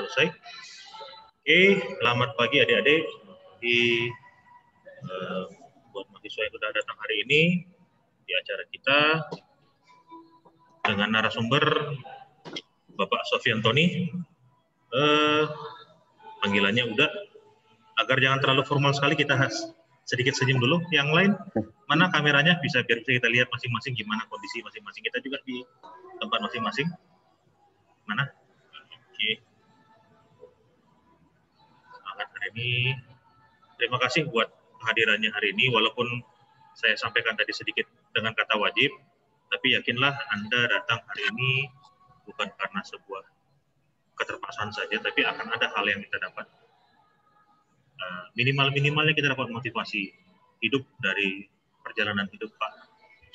selesai. Oke, selamat pagi adik-adik. Di buat mahasiswa yang sudah datang hari ini di acara kita dengan narasumber Bapak Sofian Tony. Panggilannya udah, agar jangan terlalu formal sekali, kita sedikit senyum dulu. Yang lain, mana kameranya, biar bisa kita lihat masing-masing gimana kondisi masing-masing. Kita juga di tempat masing-masing. Mana? Oke. Semangat hari ini. Terima kasih buat kehadirannya hari ini, walaupun saya sampaikan tadi sedikit dengan kata wajib, tapi yakinlah Anda datang hari ini bukan karena sebuah keterpaksaan saja, tapi akan ada hal yang kita dapat. Minimal-minimalnya kita dapat motivasi hidup dari perjalanan hidup Pak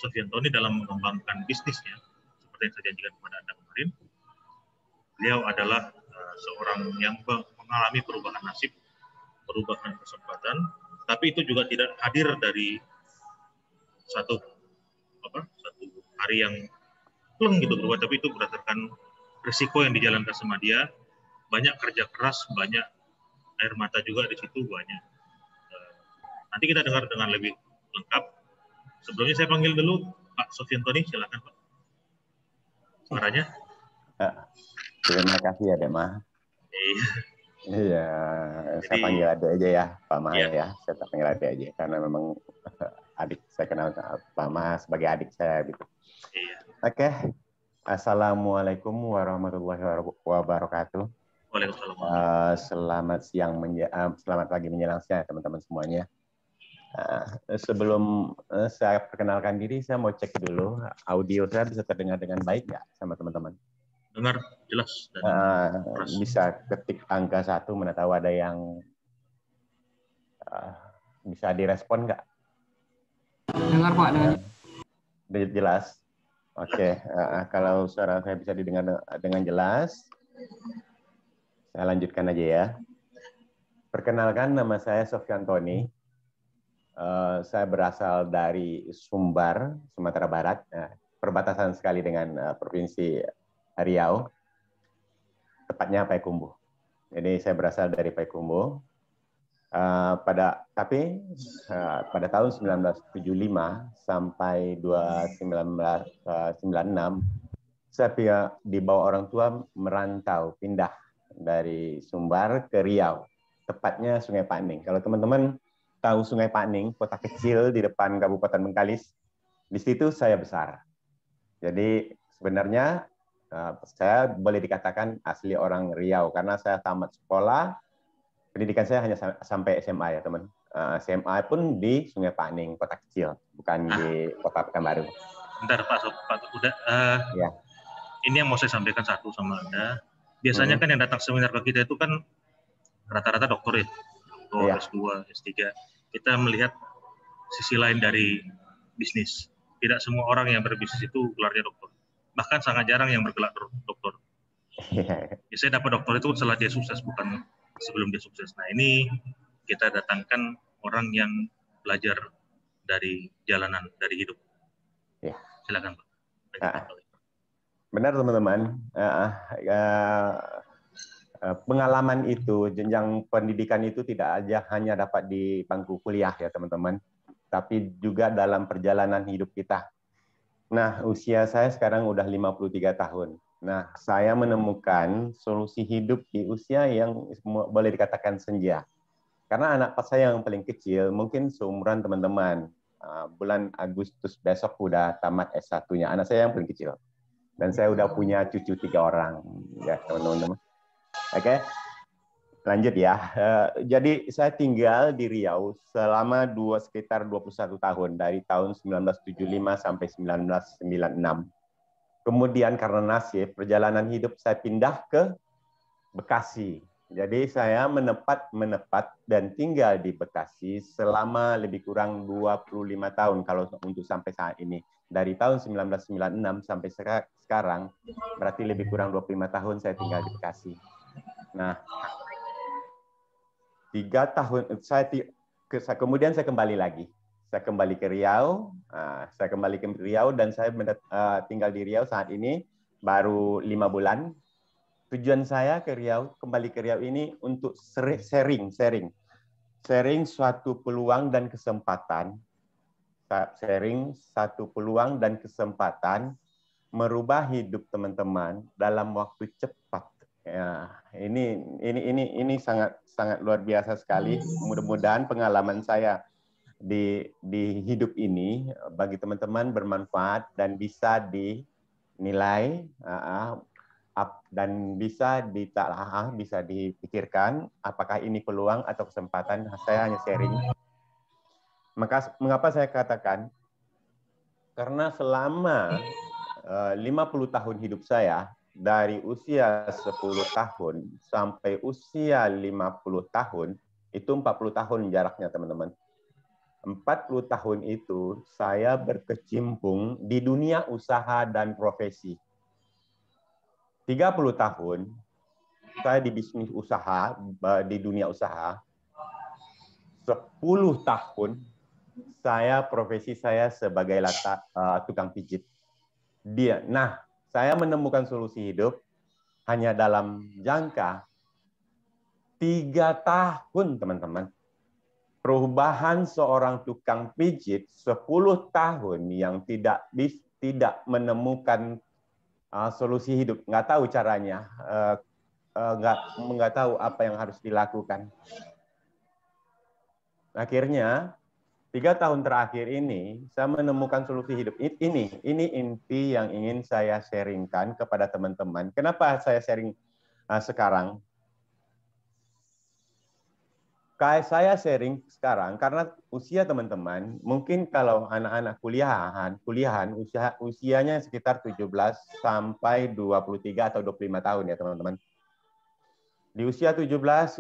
Sofian Tony dalam mengembangkan bisnisnya, seperti yang saya janjikan kepada Anda kemarin. Beliau adalah seorang yang mengalami perubahan nasib, perubahan kesempatan, tapi itu juga tidak hadir dari satu hari yang pleng gitu berubah, tapi itu berdasarkan risiko yang dijalankan sama dia, banyak kerja keras, banyak air mata juga di situ, banyak. Nanti kita dengar dengan lebih lengkap. Sebelumnya saya panggil dulu Pak Sofian Tony, silakan Pak. Suaranya. Terima kasih ya Dema. Iya, saya panggil adik aja ya, Pak Maha ya. Saya panggil adik aja karena memang adik saya kenal Pak Maha sebagai adik saya gitu. Iya. Oke. Assalamualaikum warahmatullahi wabarakatuh. Waalaikumsalam. Selamat siang, selamat pagi menjelang siang teman-teman semuanya. Sebelum saya perkenalkan diri, saya mau cek dulu audio saya bisa terdengar dengan baik nggak sama teman-teman? Dengar jelas. Bisa ketik angka 1, mana tahu ada yang bisa direspon nggak? Dengar Pak, dengar. Jelas. Oke, kalau suara saya bisa didengar dengan jelas, saya lanjutkan aja ya. Perkenalkan, nama saya Sofian Tony. Saya berasal dari Sumbar, Sumatera Barat, perbatasan sekali dengan Provinsi Riau, tepatnya Payakumbuh. Jadi saya berasal dari Payakumbuh. Pada tahun 1975 sampai 1996, saya dibawa orang tua merantau, pindah dari Sumbar ke Riau, tepatnya Sungai Paning. Kalau teman-teman tahu Sungai Paning, kota kecil di depan Kabupaten Bengkalis, di situ saya besar. Jadi sebenarnya saya boleh dikatakan asli orang Riau karena saya tamat sekolah. Pendidikan saya hanya sampai SMA ya teman. SMA pun di Sungai Paning, kota kecil, bukan di kota Pekanbaru. Bentar Pak, udah. Ya. Ini yang mau saya sampaikan satu sama Anda. Biasanya kan yang datang seminar ke kita itu kan rata-rata dokter ya, dokter S2, S3. Kita melihat sisi lain dari bisnis. Tidak semua orang yang berbisnis itu gelarnya dokter. Bahkan sangat jarang yang bergelar dokter. Biasanya dapat dokter itu setelah dia sukses, bukan sebelum dia sukses. Nah ini kita datangkan orang yang belajar dari jalanan, dari hidup. Ya. Silakan Pak. Benar teman-teman. Pengalaman itu, jenjang pendidikan itu tidak aja hanya dapat di bangku kuliah ya teman-teman, tapi juga dalam perjalanan hidup kita. Nah, usia saya sekarang udah 53 tahun. Nah, saya menemukan solusi hidup di usia yang boleh dikatakan senja. Karena anak saya yang paling kecil, mungkin seumuran teman-teman. Bulan Agustus besok udah tamat S1-nya. Anak saya yang paling kecil. Dan saya udah punya cucu 3 orang. Ya, teman-teman. Oke, lanjut ya. Jadi saya tinggal di Riau selama sekitar 21 tahun. Dari tahun 1975 sampai 1996. Kemudian karena nasib, perjalanan hidup saya pindah ke Bekasi. Jadi saya menepat dan tinggal di Bekasi selama lebih kurang 25 tahun kalau untuk sampai saat ini. Dari tahun 1996 sampai sekarang, berarti lebih kurang 25 tahun saya tinggal di Bekasi. Nah, 3 tahun, kemudian saya kembali lagi. Saya kembali ke Riau, dan saya tinggal di Riau saat ini baru 5 bulan. tujuan saya ke Riau, kembali ke Riau ini untuk sharing suatu peluang dan kesempatan, merubah hidup teman-teman dalam waktu cepat. Ya, ini sangat luar biasa sekali. Mudah-mudahan pengalaman saya di hidup ini bagi teman-teman bermanfaat dan bisa dinilai dan bisa ditelaah, bisa dipikirkan apakah ini peluang atau kesempatan. Saya hanya sharing. Mengapa saya katakan? Karena selama 50 tahun hidup saya, dari usia 10 tahun sampai usia 50 tahun, itu 40 tahun jaraknya teman-teman. 40 tahun itu saya berkecimpung di dunia usaha dan profesi. 30 tahun saya di bisnis usaha, di dunia usaha. 10 tahun profesi saya sebagai tukang pijit. Saya menemukan solusi hidup hanya dalam jangka 3 tahun, teman-teman. Perubahan seorang tukang pijit 10 tahun yang tidak menemukan solusi hidup, nggak tahu caranya, nggak tahu apa yang harus dilakukan. Akhirnya 3 tahun terakhir ini saya menemukan solusi hidup. Ini inti yang ingin saya sharingkan kepada teman-teman. Kenapa saya sharing sekarang? Kayak saya sharing sekarang karena usia teman-teman, mungkin kalau anak-anak kuliahan usianya sekitar 17 sampai 23 atau 25 tahun ya teman-teman. Di usia 17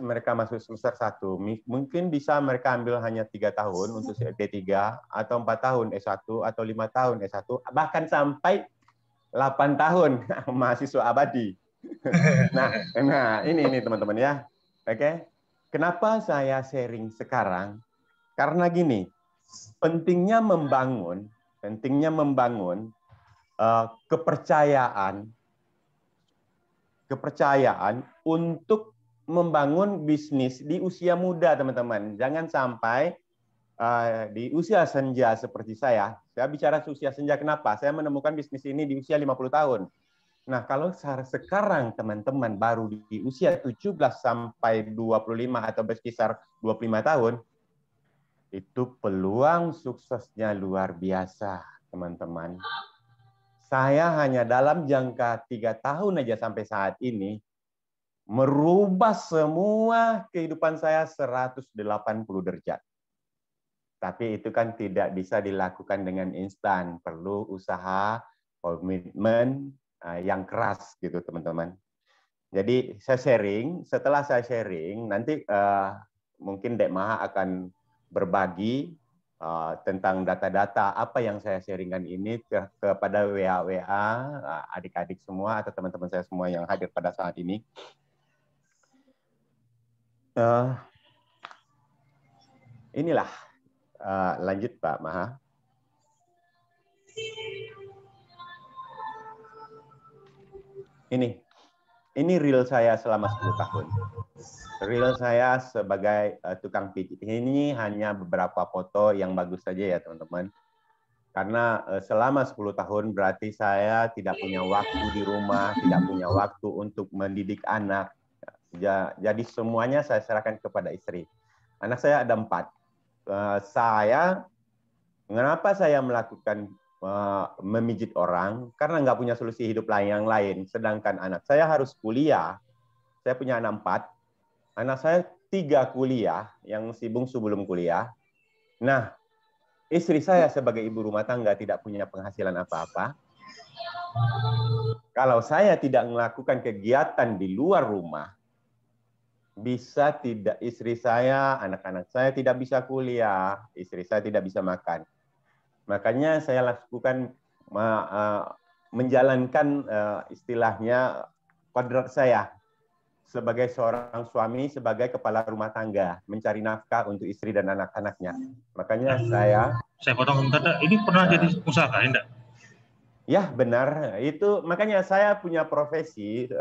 mereka masuk semester 1, mungkin bisa mereka ambil hanya 3 tahun untuk D3 atau 4 tahun S1 atau 5 tahun S1, bahkan sampai 8 tahun mahasiswa abadi. Nah, ini teman-teman ya. Oke. Kenapa saya sharing sekarang? Karena gini, pentingnya membangun kepercayaan untuk membangun bisnis di usia muda, teman-teman. Jangan sampai di usia senja seperti saya bicara usia senja, kenapa? Saya menemukan bisnis ini di usia 50 tahun. Nah, kalau sekarang teman-teman baru di usia 17 sampai 25 atau berkisar 25 tahun, itu peluang suksesnya luar biasa, teman-teman. Saya hanya dalam jangka 3 tahun aja sampai saat ini, merubah semua kehidupan saya 180 derajat. Tapi itu kan tidak bisa dilakukan dengan instan, perlu usaha, komitmen yang keras gitu teman-teman. Jadi setelah saya sharing, nanti mungkin Dek Maha akan berbagi tentang data-data apa yang saya sharingkan ini kepada WA adik-adik semua atau teman-teman saya semua yang hadir pada saat ini. Inilah lanjut Pak Maha. Ini real saya selama 10 tahun. Real saya sebagai tukang pijit. Ini hanya beberapa foto yang bagus saja ya teman-teman. Karena selama 10 tahun berarti saya tidak punya waktu di rumah, tidak punya waktu untuk mendidik anak. Jadi semuanya saya serahkan kepada istri. Anak saya ada 4. Mengapa saya melakukan memijit orang? Karena nggak punya solusi hidup yang lain. Sedangkan anak saya harus kuliah. Saya punya anak 4. Anak saya 3 kuliah, yang si bungsu belum kuliah. Nah, istri saya sebagai ibu rumah tangga tidak punya penghasilan apa-apa. Kalau saya tidak melakukan kegiatan di luar rumah, istri saya, anak-anak saya tidak bisa kuliah, istri saya tidak bisa makan. Makanya saya lakukan menjalankan istilahnya kodrat saya sebagai seorang suami, sebagai kepala rumah tangga, mencari nafkah untuk istri dan anak-anaknya. Makanya saya potong sebentar, ini pernah jadi usaha enggak? Ya, benar. Itu makanya saya punya profesi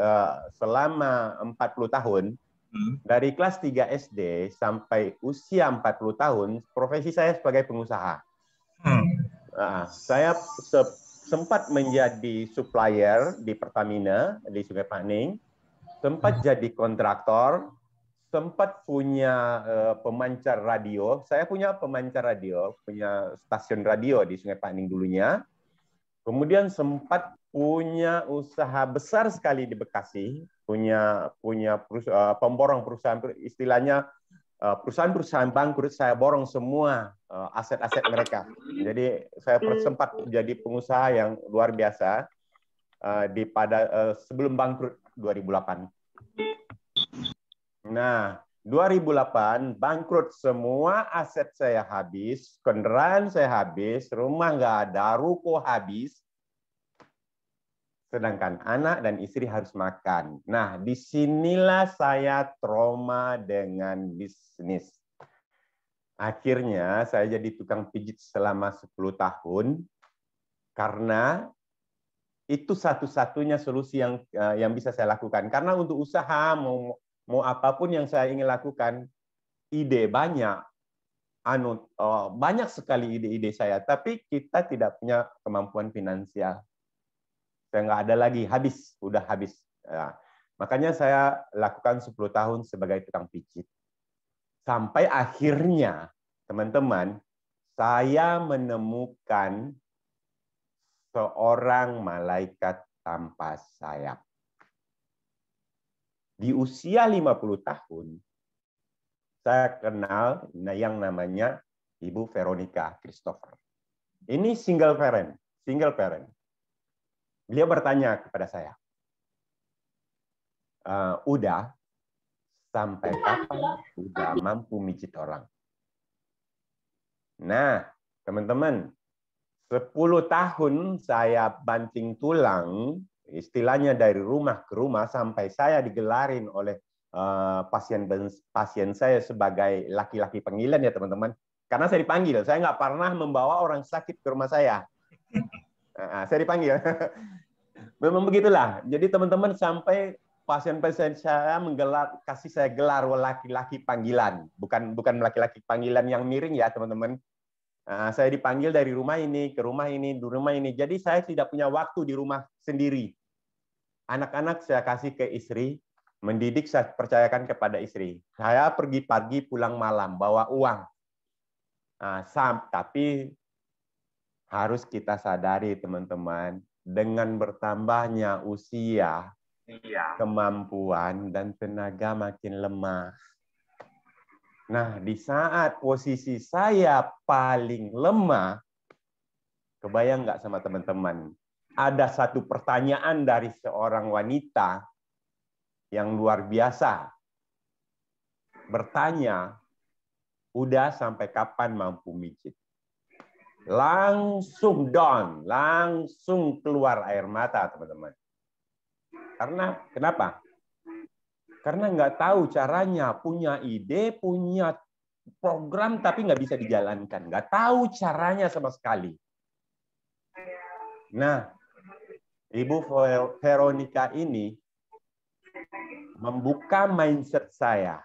selama 40 tahun. Dari kelas 3 SD sampai usia 40 tahun, profesi saya sebagai pengusaha. Saya sempat menjadi supplier di Pertamina di Sungai Paning, sempat jadi kontraktor, sempat punya pemancar radio. Saya punya pemancar radio, punya stasiun radio di Sungai Paning dulunya. Kemudian sempat punya usaha besar sekali di Bekasi, punya pemborong perusahaan, istilahnya perusahaan-perusahaan bangkrut, saya borong semua aset-aset mereka. Jadi saya sempat jadi pengusaha yang luar biasa sebelum bangkrut 2008. Nah, 2008 bangkrut, semua aset saya habis, kendaraan saya habis, rumah nggak ada, ruko habis, sedangkan anak dan istri harus makan. Nah, disinilah saya trauma dengan bisnis. Akhirnya saya jadi tukang pijit selama 10 tahun, karena itu satu-satunya solusi yang bisa saya lakukan. Karena untuk usaha, mau apapun yang saya ingin lakukan, ide banyak, banyak sekali ide-ide saya, tapi kita tidak punya kemampuan finansial. Saya nggak ada lagi, udah habis. Ya. Makanya saya lakukan 10 tahun sebagai tukang pijit. Sampai akhirnya, teman-teman, saya menemukan seorang malaikat tanpa sayap. Di usia 50 tahun, saya kenal yang namanya Ibu Veronica Christopher. Ini single parent. Beliau bertanya kepada saya, udah sampai kapan udah mampu mijit orang? Nah, teman-teman, 10 tahun saya banting tulang, istilahnya dari rumah ke rumah, sampai saya digelarin oleh pasien saya sebagai laki-laki panggilan, ya teman-teman. Karena saya dipanggil, saya nggak pernah membawa orang sakit ke rumah saya. Saya dipanggil. Memang begitulah. Jadi teman-teman, sampai pasien-pasien saya kasih saya gelar laki-laki panggilan, bukan laki-laki panggilan yang miring ya teman-teman. Saya dipanggil dari rumah ini ke rumah ini, di rumah ini. Jadi saya tidak punya waktu di rumah sendiri. Anak-anak saya kasih ke istri, mendidik saya percayakan kepada istri. Saya pergi pagi, pulang malam, bawa uang. Tapi harus kita sadari teman-teman, dengan bertambahnya usia, kemampuan dan tenaga makin lemah. Nah, di saat posisi saya paling lemah, kebayang nggak sama teman-teman? Ada satu pertanyaan dari seorang wanita yang luar biasa. Bertanya, udah sampai kapan mampu mijit? Langsung down, langsung keluar air mata, teman-teman. Kenapa? Karena nggak tahu caranya, punya ide, punya program, tapi nggak bisa dijalankan. Nggak tahu caranya sama sekali. Nah, Ibu Veronica ini membuka mindset saya.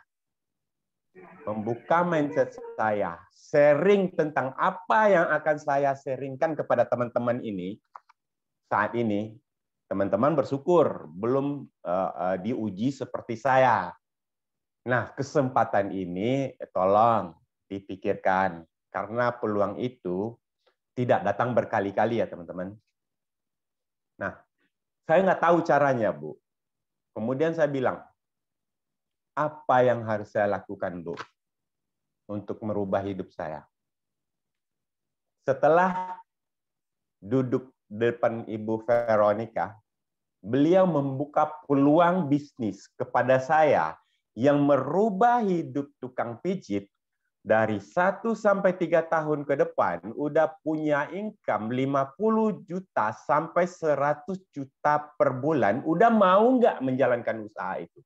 Sharing tentang apa yang akan saya sharingkan kepada teman-teman ini. Saat ini, teman-teman bersyukur belum diuji seperti saya. Nah, kesempatan ini tolong dipikirkan, karena peluang itu tidak datang berkali-kali ya teman-teman. Nah, saya nggak tahu caranya, Bu. Kemudian saya bilang, apa yang harus saya lakukan, Bu, untuk merubah hidup saya? Setelah duduk depan Ibu Veronica, beliau membuka peluang bisnis kepada saya yang merubah hidup tukang pijit. Dari 1 sampai 3 tahun ke depan udah punya income 50 juta sampai 100 juta per bulan. Udah mau nggak menjalankan usaha itu?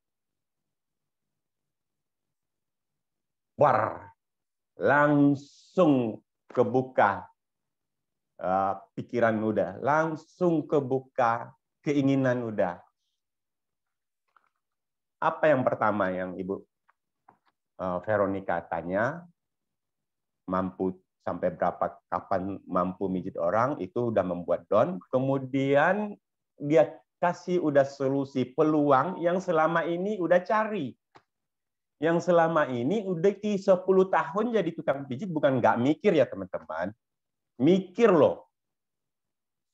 Langsung kebuka pikiran udah, langsung kebuka keinginan udah. Apa yang pertama yang Ibu Veronica tanya, mampu sampai berapa, kapan mampu mijit orang, itu udah membuat Don. Kemudian dia kasih udah solusi peluang yang selama ini udah cari. Yang selama ini udah 10 tahun jadi tukang pijit, bukan nggak mikir ya teman-teman. Mikir loh.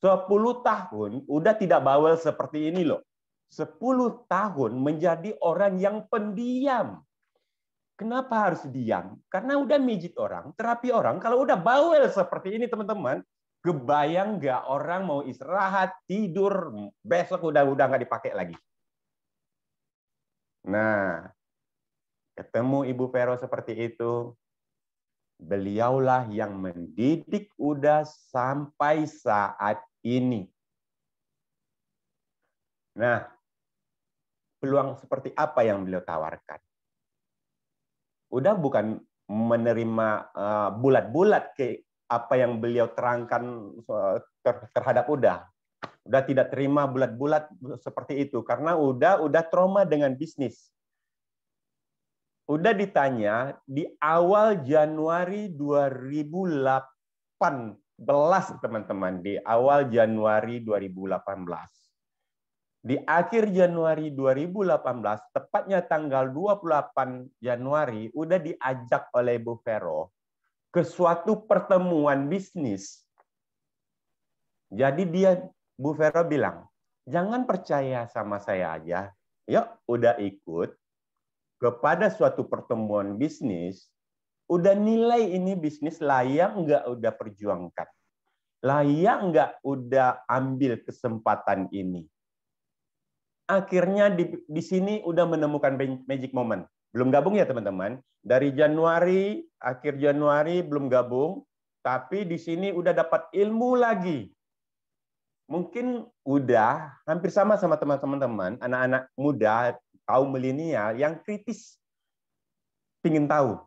10 tahun udah tidak bawel seperti ini loh. 10 tahun menjadi orang yang pendiam. Kenapa harus diam? Karena udah mijit orang, terapi orang. Kalau udah bawel seperti ini teman-teman, kebayang nggak orang mau istirahat, tidur, besok udah nggak dipakai lagi. Nah, ketemu Ibu Vero seperti itu, beliaulah yang mendidik udah sampai saat ini. Nah, peluang seperti apa yang beliau tawarkan? Udah bukan menerima bulat-bulat ke apa yang beliau terangkan terhadap udah tidak terima bulat-bulat seperti itu karena udah trauma dengan bisnis. Udah ditanya di awal Januari 2018 teman-teman, di awal Januari 2018. Di akhir Januari 2018, tepatnya tanggal 28 Januari, udah diajak oleh Bu Vero ke suatu pertemuan bisnis. Jadi Bu Vero bilang, jangan percaya sama saya aja. Yuk, udah ikut kepada suatu pertemuan bisnis, udah nilai ini bisnis layak nggak udah perjuangkan. Layak nggak udah ambil kesempatan ini. Akhirnya di sini udah menemukan magic moment. Belum gabung ya teman-teman. Dari Januari, akhir Januari belum gabung, tapi di sini udah dapat ilmu lagi. Mungkin udah hampir sama teman-teman, anak-anak muda, kaum milenial yang kritis ingin tahu.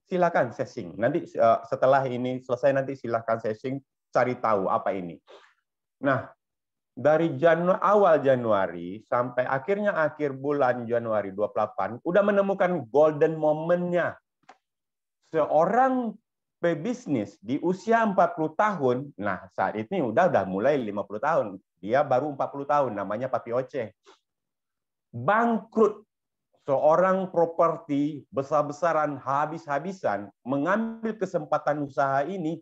Silakan searching. Nanti setelah ini selesai nanti silakan searching, cari tahu apa ini. Nah, dari awal Januari sampai akhir bulan Januari 28 udah menemukan golden moment-nya. Seorang pebisnis di usia 40 tahun, nah saat ini udah mulai 50 tahun. Dia baru 40 tahun, namanya Papi Oce. Bangkrut. Seorang properti besar-besaran, habis-habisan, mengambil kesempatan usaha ini,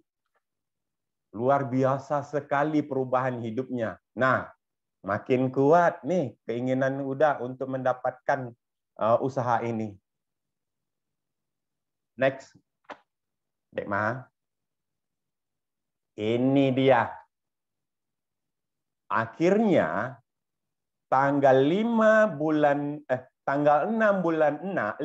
luar biasa sekali perubahan hidupnya. Nah, makin kuat nih keinginan udah untuk mendapatkan usaha ini. Next. Dek Ma. Ini dia. Akhirnya tanggal 6 bulan 5,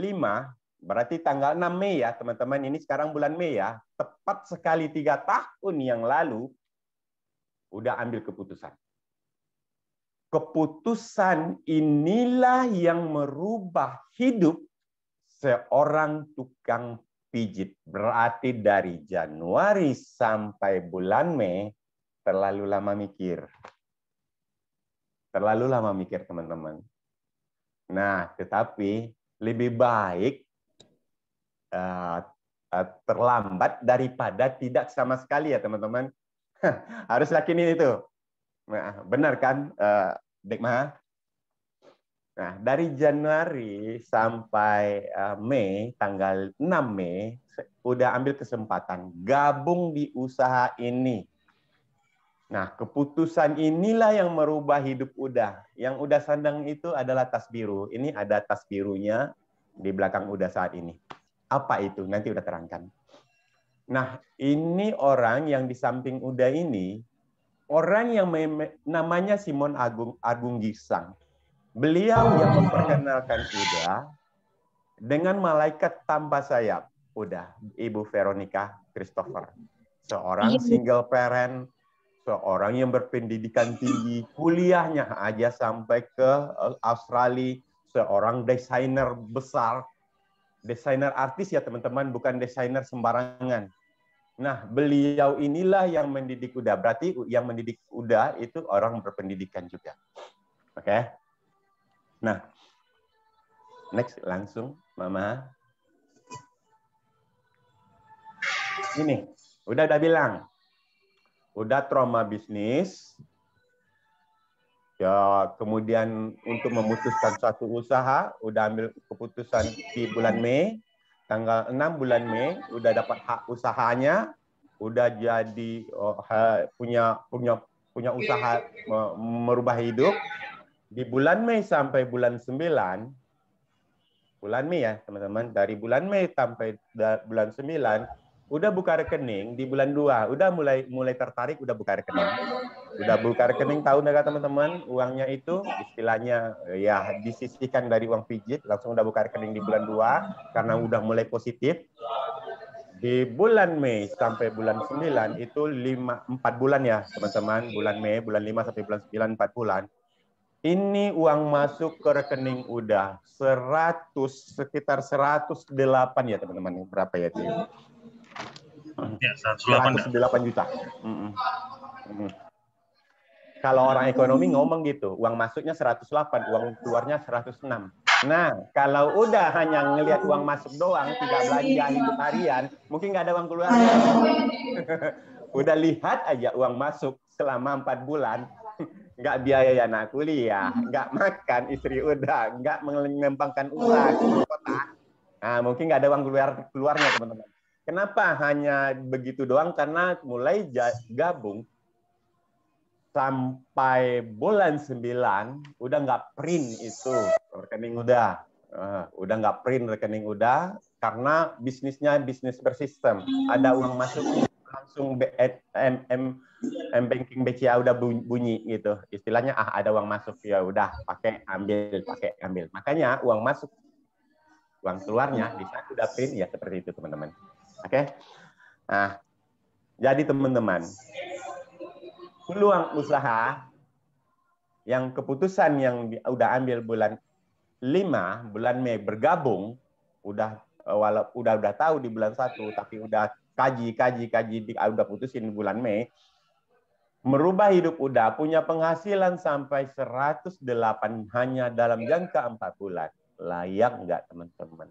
berarti tanggal 6 Mei ya, teman-teman. Ini sekarang bulan Mei ya. Tepat sekali 3 tahun yang lalu, udah ambil keputusan. Keputusan inilah yang merubah hidup seorang tukang pijit. Berarti dari Januari sampai bulan Mei, terlalu lama mikir. Terlalu lama mikir, teman-teman. Nah, tetapi lebih baik terlambat daripada tidak sama sekali ya, teman-teman. Harus yakinin itu. Nah, benar kan, Dek Ma? Nah, dari Januari sampai Mei, tanggal 6 Mei, udah ambil kesempatan gabung di usaha ini. Nah, keputusan inilah yang merubah hidup Uda. Yang Uda sandang itu adalah tas biru. Ini ada tas birunya di belakang Uda saat ini. Apa itu? Nanti Uda terangkan. Nah, ini orang yang di samping Uda ini, orang yang namanya Simon Agung Gisang. Beliau yang memperkenalkan Uda dengan malaikat tanpa sayap. Uda, Ibu Veronica Christopher. Seorang single parent, seorang yang berpendidikan tinggi, kuliahnya aja sampai ke Australia, seorang desainer besar, desainer artis ya teman-teman, bukan desainer sembarangan. Nah, beliau inilah yang mendidik Uda. Berarti yang mendidik Uda itu orang berpendidikan juga. Oke. Nah, next langsung, Mama. Ini, udah bilang. Udah trauma bisnis. Ya, kemudian untuk memutuskan suatu usaha, udah ambil keputusan di bulan Mei, tanggal 6 bulan Mei, udah dapat hak usahanya, udah jadi punya usaha merubah hidup. Di bulan Mei sampai bulan 9, bulan Mei ya teman-teman, dari bulan Mei sampai bulan 9, udah buka rekening di bulan 2, udah mulai tertarik, udah buka rekening. Udah buka rekening, tahu nggak teman-teman, uangnya itu istilahnya ya disisihkan dari uang pijit, langsung udah buka rekening di bulan 2 karena udah mulai positif. Di bulan Mei sampai bulan 9 itu 4 bulan ya teman-teman, bulan Mei, bulan 5 sampai bulan 9, 4 bulan. Ini uang masuk ke rekening udah sekitar 108 ya teman-teman, berapa ya itu? Ya, 108 juta. Kalau orang ekonomi ngomong gitu, uang masuknya 108, uang keluarnya 106. Nah, kalau udah hanya ngelihat uang masuk doang, tidak belanja hidup harian, mungkin nggak ada uang keluar. Udah lihat aja uang masuk selama 4 bulan, nggak biaya anak kuliah, nggak makan istri udah, nggak mengembangkan usaha di kota. Nah, mungkin nggak ada uang keluarnya teman-teman. Kenapa hanya begitu doang? Karena mulai gabung sampai bulan 9 udah nggak print itu rekening udah nggak print rekening udah karena bisnisnya bisnis bersistem, ada uang masuk langsung banking BCA udah bunyi gitu istilahnya, ada uang masuk ya udah pakai ambil, makanya uang masuk uang keluarnya di saat udah print ya seperti itu teman-teman. Oke. Nah, jadi teman-teman, peluang usaha yang keputusan yang udah ambil bulan 5, bulan Mei bergabung, udah tahu di bulan 1, tapi udah kaji, udah putusin bulan Mei, merubah hidup udah punya penghasilan sampai 108 hanya dalam jangka 4 bulan. Layak nggak teman-teman?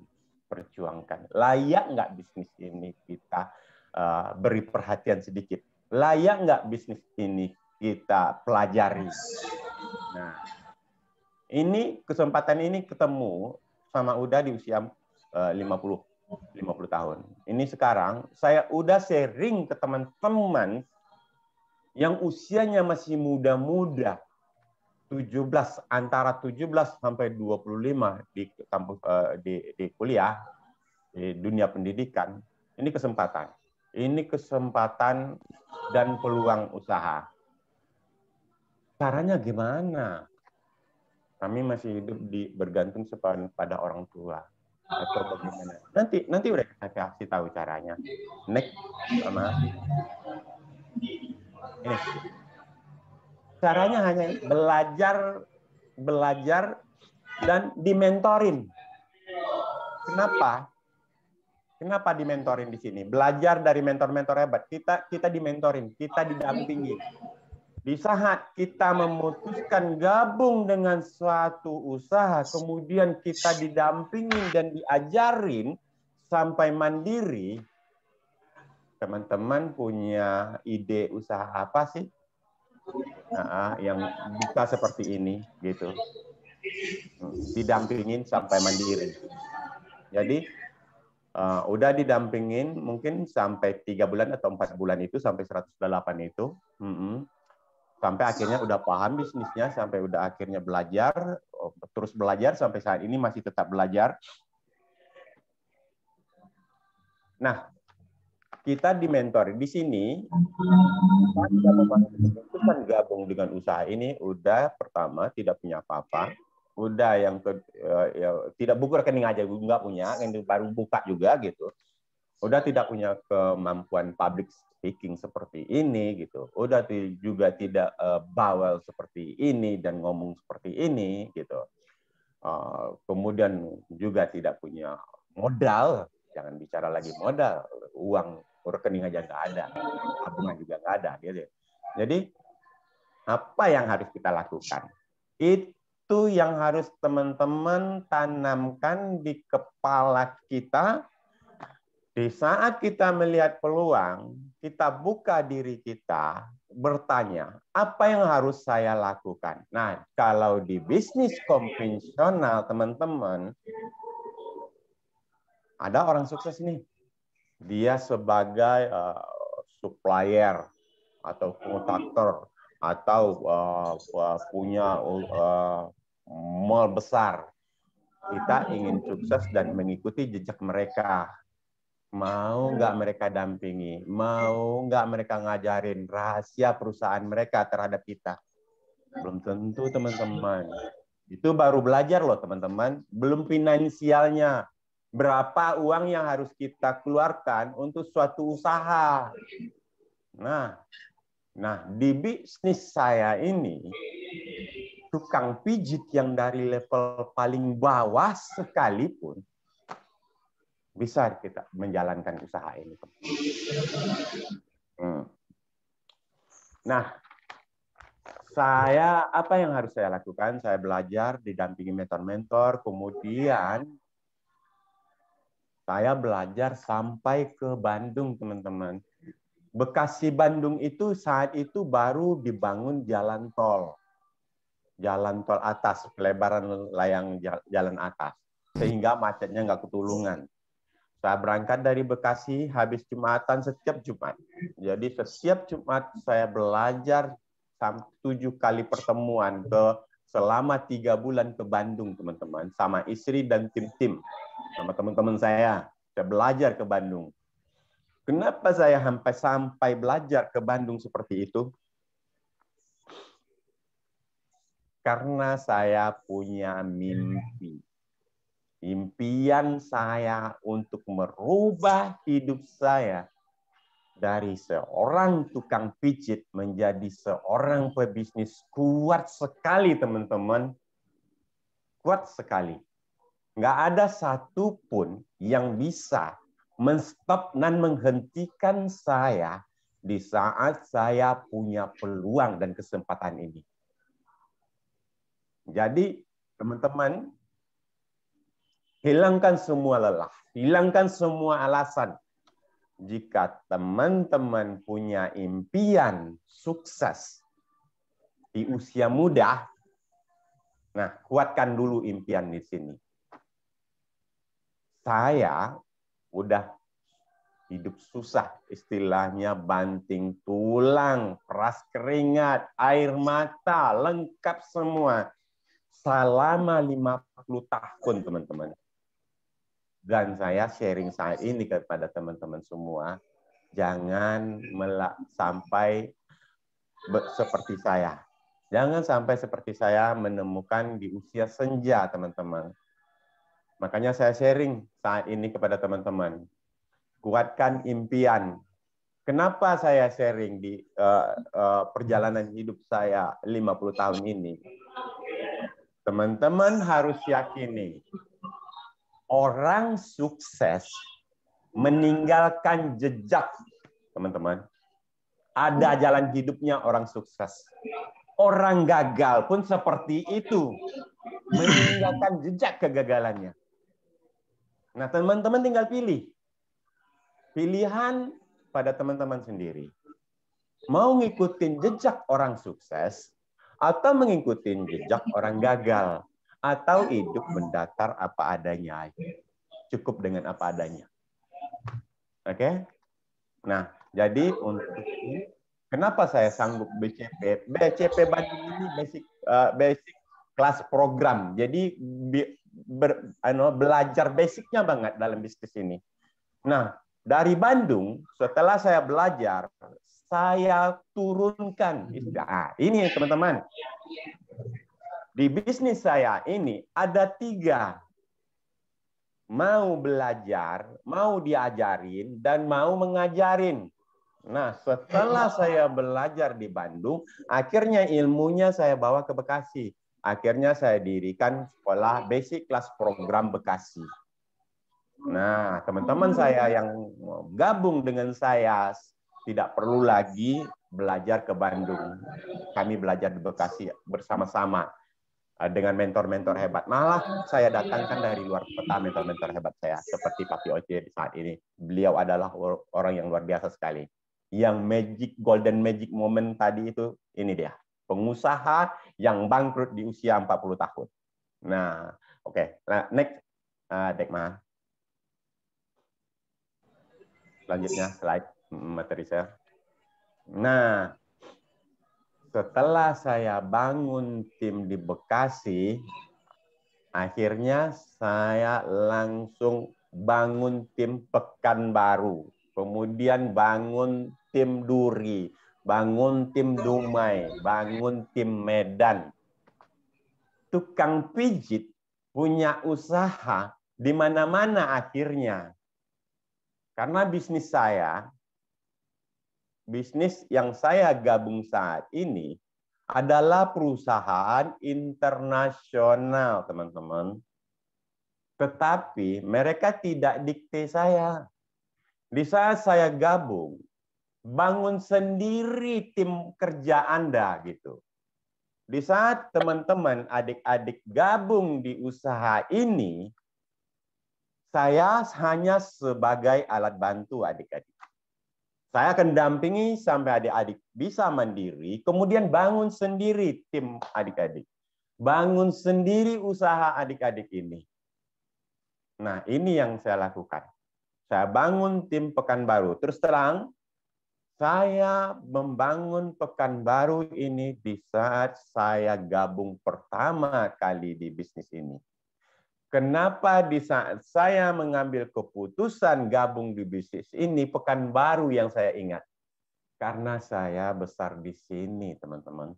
Perjuangkan. Layak nggak bisnis ini kita beri perhatian sedikit? Layak nggak bisnis ini kita pelajari? Nah, ini kesempatan ini ketemu sama Uda di usia 50 tahun. Ini sekarang saya udah sharing ke teman-teman yang usianya masih muda-muda, antara 17 sampai 25 di kampus di kuliah di dunia pendidikan. Ini kesempatan dan peluang usaha. Caranya gimana? Kami masih hidup bergantung pada orang tua atau bagaimana? Nanti udah saya kasih tahu caranya. Next, sama ini. Caranya hanya belajar dan dimentorin. Kenapa? Kenapa dimentorin di sini? Belajar dari mentor-mentor hebat. Kita dimentorin, kita didampingi. Di saat kita memutuskan gabung dengan suatu usaha, kemudian kita didampingin dan diajarin sampai mandiri, teman-teman punya ide usaha apa sih? Yang bisa seperti ini, gitu. Didampingin sampai mandiri. Jadi, udah didampingin mungkin sampai 3 bulan atau 4 bulan itu, sampai 108 itu. Sampai akhirnya udah paham bisnisnya, sampai udah akhirnya belajar, terus belajar sampai saat ini masih tetap belajar. Nah, kita dimentor di sini, kita memutuskan gabung dengan usaha ini, udah pertama tidak punya apa-apa, udah yang tidak buku rekening aja, nggak punya, yang baru buka juga gitu. Udah tidak punya kemampuan public speaking seperti ini gitu, udah juga tidak bawel seperti ini dan ngomong seperti ini gitu. Kemudian juga tidak punya modal, jangan bicara lagi modal, uang rekening aja nggak ada, tabungan juga nggak ada. Gitu. Jadi apa yang harus kita lakukan? Itu yang harus teman-teman tanamkan di kepala kita. Di saat kita melihat peluang, kita buka diri kita, bertanya, apa yang harus saya lakukan? Nah, kalau di bisnis konvensional, teman-teman, ada orang sukses nih. Dia sebagai supplier atau kontraktor atau punya mall besar. Kita ingin sukses dan mengikuti jejak mereka. Mau nggak mereka dampingi? Mau nggak mereka ngajarin rahasia perusahaan mereka terhadap kita? Belum tentu, teman-teman. Itu baru belajar loh, teman-teman. Belum finansialnya. Berapa uang yang harus kita keluarkan untuk suatu usaha. Nah, di bisnis saya ini, tukang pijit yang dari level paling bawah sekalipun, bisa kita menjalankan usaha ini. Nah, apa yang harus saya lakukan? Saya belajar, didampingi mentor-mentor, kemudian saya belajar sampai ke Bandung, teman-teman. Bekasi Bandung itu saat itu baru dibangun jalan tol. Jalan tol atas, pelebaran layang jalan atas. Sehingga macetnya nggak ketulungan. Saya berangkat dari Bekasi habis Jumatan setiap Jumat. Jadi setiap Jumat saya belajar 7 kali pertemuan selama 3 bulan ke Bandung, teman-teman. Sama istri dan tim-tim. Sama teman-teman saya. Saya belajar ke Bandung. Kenapa saya sampai belajar ke Bandung seperti itu? Karena saya punya mimpi. Impian saya untuk merubah hidup saya dari seorang tukang pijit menjadi seorang pebisnis kuat sekali, teman-teman. Kuat sekali. Nggak ada satupun yang bisa menstop dan menghentikan saya di saat saya punya peluang dan kesempatan ini. Jadi, teman-teman, hilangkan semua lelah, hilangkan semua alasan. Jika teman-teman punya impian sukses di usia muda, nah, kuatkan dulu impian di sini. Saya udah hidup susah, istilahnya banting tulang, peras keringat, air mata, lengkap semua. Selama 50 tahun, teman-teman. Dan saya sharing saat ini kepada teman-teman semua, jangan sampai seperti saya. Jangan sampai seperti saya menemukan di usia senja, teman-teman. Makanya saya sharing saat ini kepada teman-teman. Kuatkan impian. Kenapa saya sharing di perjalanan hidup saya 50 tahun ini? Teman-teman harus yakini, orang sukses meninggalkan jejak, teman-teman. Ada jalan hidupnya orang sukses. Orang gagal pun seperti itu. Meninggalkan jejak kegagalannya. Nah, teman-teman tinggal pilih. Pilihan pada teman-teman sendiri. Mau ngikutin jejak orang sukses, atau mengikuti jejak orang gagal, atau hidup mendatar apa adanya. Cukup dengan apa adanya. Oke? Nah, jadi untuk ini, kenapa saya sanggup BCP? BCP Bandung ini basic kelas program. Jadi belajar basicnya banget dalam bisnis ini. Nah, dari Bandung, setelah saya belajar, saya turunkan. Nah, ini teman-teman. Di bisnis saya ini ada 3. Mau belajar, mau diajarin, dan mau mengajarin. Nah, setelah saya belajar di Bandung, akhirnya ilmunya saya bawa ke Bekasi. Akhirnya saya dirikan sekolah basic kelas program Bekasi. Nah, teman-teman saya yang gabung dengan saya tidak perlu lagi belajar ke Bandung. Kami belajar di Bekasi bersama-sama dengan mentor-mentor hebat. Malah saya datangkan dari luar kota mentor-mentor hebat saya, seperti Papi Oce saat ini. Beliau adalah orang yang luar biasa sekali. Yang golden magic moment tadi itu, ini dia. Pengusaha yang bangkrut di usia 40 tahun. Nah, oke. Nah, next, Dekma. Selanjutnya, slide materi saya. Nah, setelah saya bangun tim di Bekasi, akhirnya saya langsung bangun tim Pekanbaru. Kemudian bangun tim Duri, bangun tim Dumai, bangun tim Medan. Tukang pijit punya usaha di mana-mana akhirnya. Karena bisnis yang saya gabung saat ini adalah perusahaan internasional, teman-teman. Tetapi mereka tidak dikte saya. Di saat saya gabung, bangun sendiri tim kerja Anda gitu. Di saat teman-teman adik-adik gabung di usaha ini, saya hanya sebagai alat bantu adik-adik. Saya akan dampingi sampai adik-adik bisa mandiri, kemudian bangun sendiri tim adik-adik. Bangun sendiri usaha adik-adik ini. Nah, ini yang saya lakukan. Saya bangun tim Pekanbaru. Terus terang, saya membangun Pekanbaru ini di saat saya gabung pertama kali di bisnis ini. Kenapa di saat saya mengambil keputusan gabung di bisnis ini, Pekanbaru yang saya ingat? Karena saya besar di sini, teman-teman.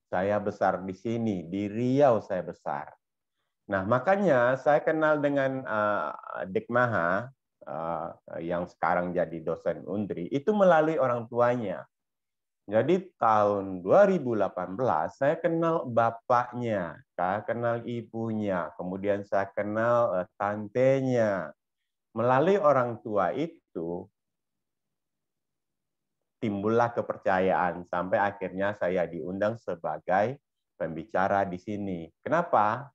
Saya besar di sini, di Riau saya besar. Nah, makanya saya kenal dengan Dekmaha, yang sekarang jadi dosen Undri, itu melalui orang tuanya. Jadi tahun 2018 saya kenal bapaknya, saya kenal ibunya, kemudian saya kenal tantenya. Melalui orang tua itu timbullah kepercayaan sampai akhirnya saya diundang sebagai pembicara di sini. Kenapa?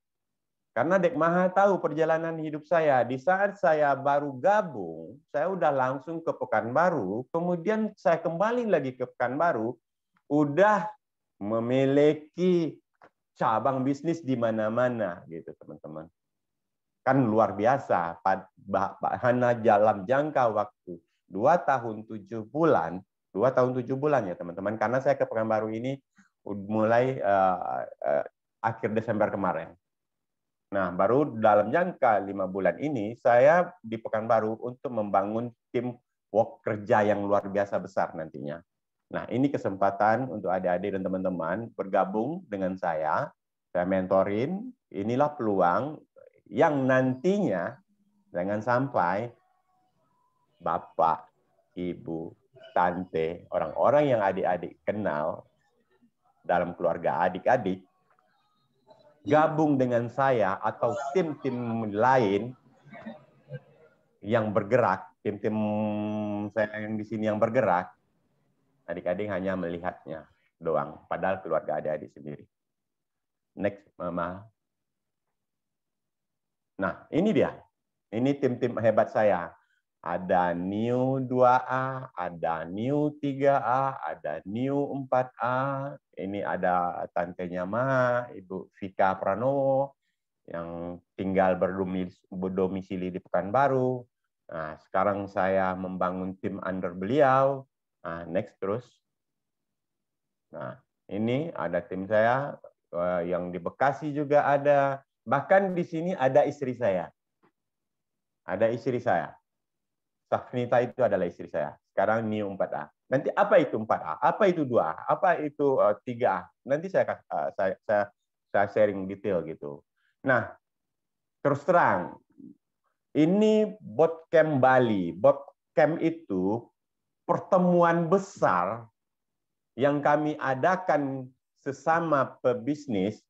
Karena Dekmaha tahu perjalanan hidup saya. Di saat saya baru gabung, saya udah langsung ke Pekanbaru, kemudian saya kembali lagi ke Pekanbaru, udah memiliki cabang bisnis di mana-mana gitu, teman-teman. Kan luar biasa, hanya dalam jangka waktu 2 tahun 7 bulan, 2 tahun 7 bulan ya teman-teman, karena saya ke Pekanbaru ini mulai akhir Desember kemarin. Nah, baru dalam jangka 5 bulan ini, saya di Pekanbaru untuk membangun tim kerja yang luar biasa besar nantinya. Nah, ini kesempatan untuk adik-adik dan teman-teman bergabung dengan saya mentorin, inilah peluang yang nantinya jangan sampai bapak, ibu, tante, orang-orang yang adik-adik kenal dalam keluarga adik-adik, gabung dengan saya atau tim-tim lain yang bergerak, tim-tim saya yang di sini yang bergerak, adik-adik hanya melihatnya doang, padahal keluarga adik-adik sendiri. Next, Mama. Nah, ini dia. Ini tim-tim hebat saya. Ada New 2A, ada New 3A, ada New 4A. Ini ada tantenya Ma, Ibu Vika Pranowo, yang tinggal berdomisili di Pekanbaru. Nah, sekarang saya membangun tim under beliau. Nah, next terus. Nah, ini ada tim saya yang di Bekasi juga ada. Bahkan di sini ada istri saya. Ada istri saya. Safnita itu adalah istri saya. Sekarang New 4A. Nanti apa itu 4A? Apa itu 2A? Apa itu 3A? Nanti saya sharing detail gitu. Nah, terus terang, ini Bootcamp Bali. Bootcamp itu pertemuan besar yang kami adakan sesama pebisnis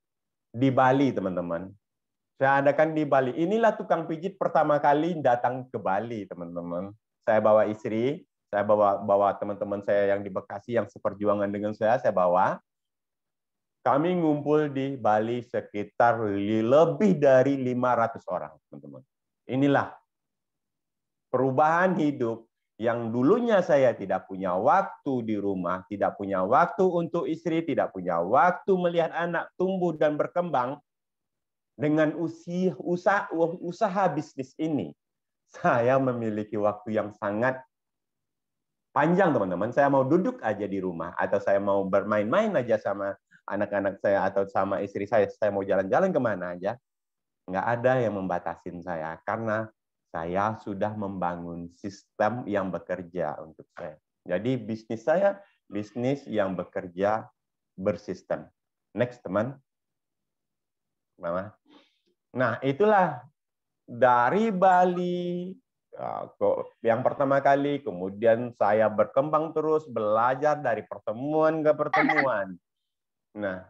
di Bali, teman-teman. Saya adakan di Bali. Inilah tukang pijit pertama kali datang ke Bali, teman-teman. Saya bawa istri, saya bawa teman-teman saya yang di Bekasi yang seperjuangan dengan saya bawa. Kami ngumpul di Bali sekitar lebih dari 500 orang, teman-teman. Inilah perubahan hidup yang dulunya saya tidak punya waktu di rumah, tidak punya waktu untuk istri, tidak punya waktu melihat anak tumbuh dan berkembang. Dengan usaha bisnis ini, saya memiliki waktu yang sangat panjang, teman-teman. Saya mau duduk aja di rumah, atau saya mau bermain-main aja sama anak-anak saya, atau sama istri saya mau jalan-jalan kemana aja. Nggak ada yang membatasin saya, karena saya sudah membangun sistem yang bekerja untuk saya. Jadi bisnis saya, bisnis yang bekerja bersistem. Next, teman. Mama. Nah, itulah dari Bali yang pertama kali, kemudian saya berkembang terus, belajar dari pertemuan ke pertemuan. Nah,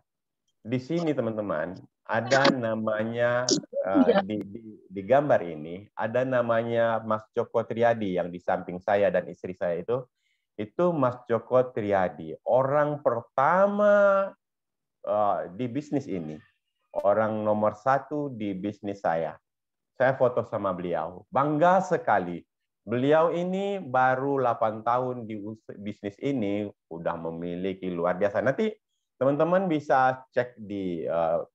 di sini teman-teman, ada namanya, di gambar ini, ada namanya Mas Joko Triadi yang di samping saya dan istri saya itu Mas Joko Triadi. Orang pertama di bisnis ini. Orang nomor 1 di bisnis saya. Saya foto sama beliau. Bangga sekali. Beliau ini baru 8 tahun di bisnis ini, udah memiliki luar biasa. Nanti teman-teman bisa cek di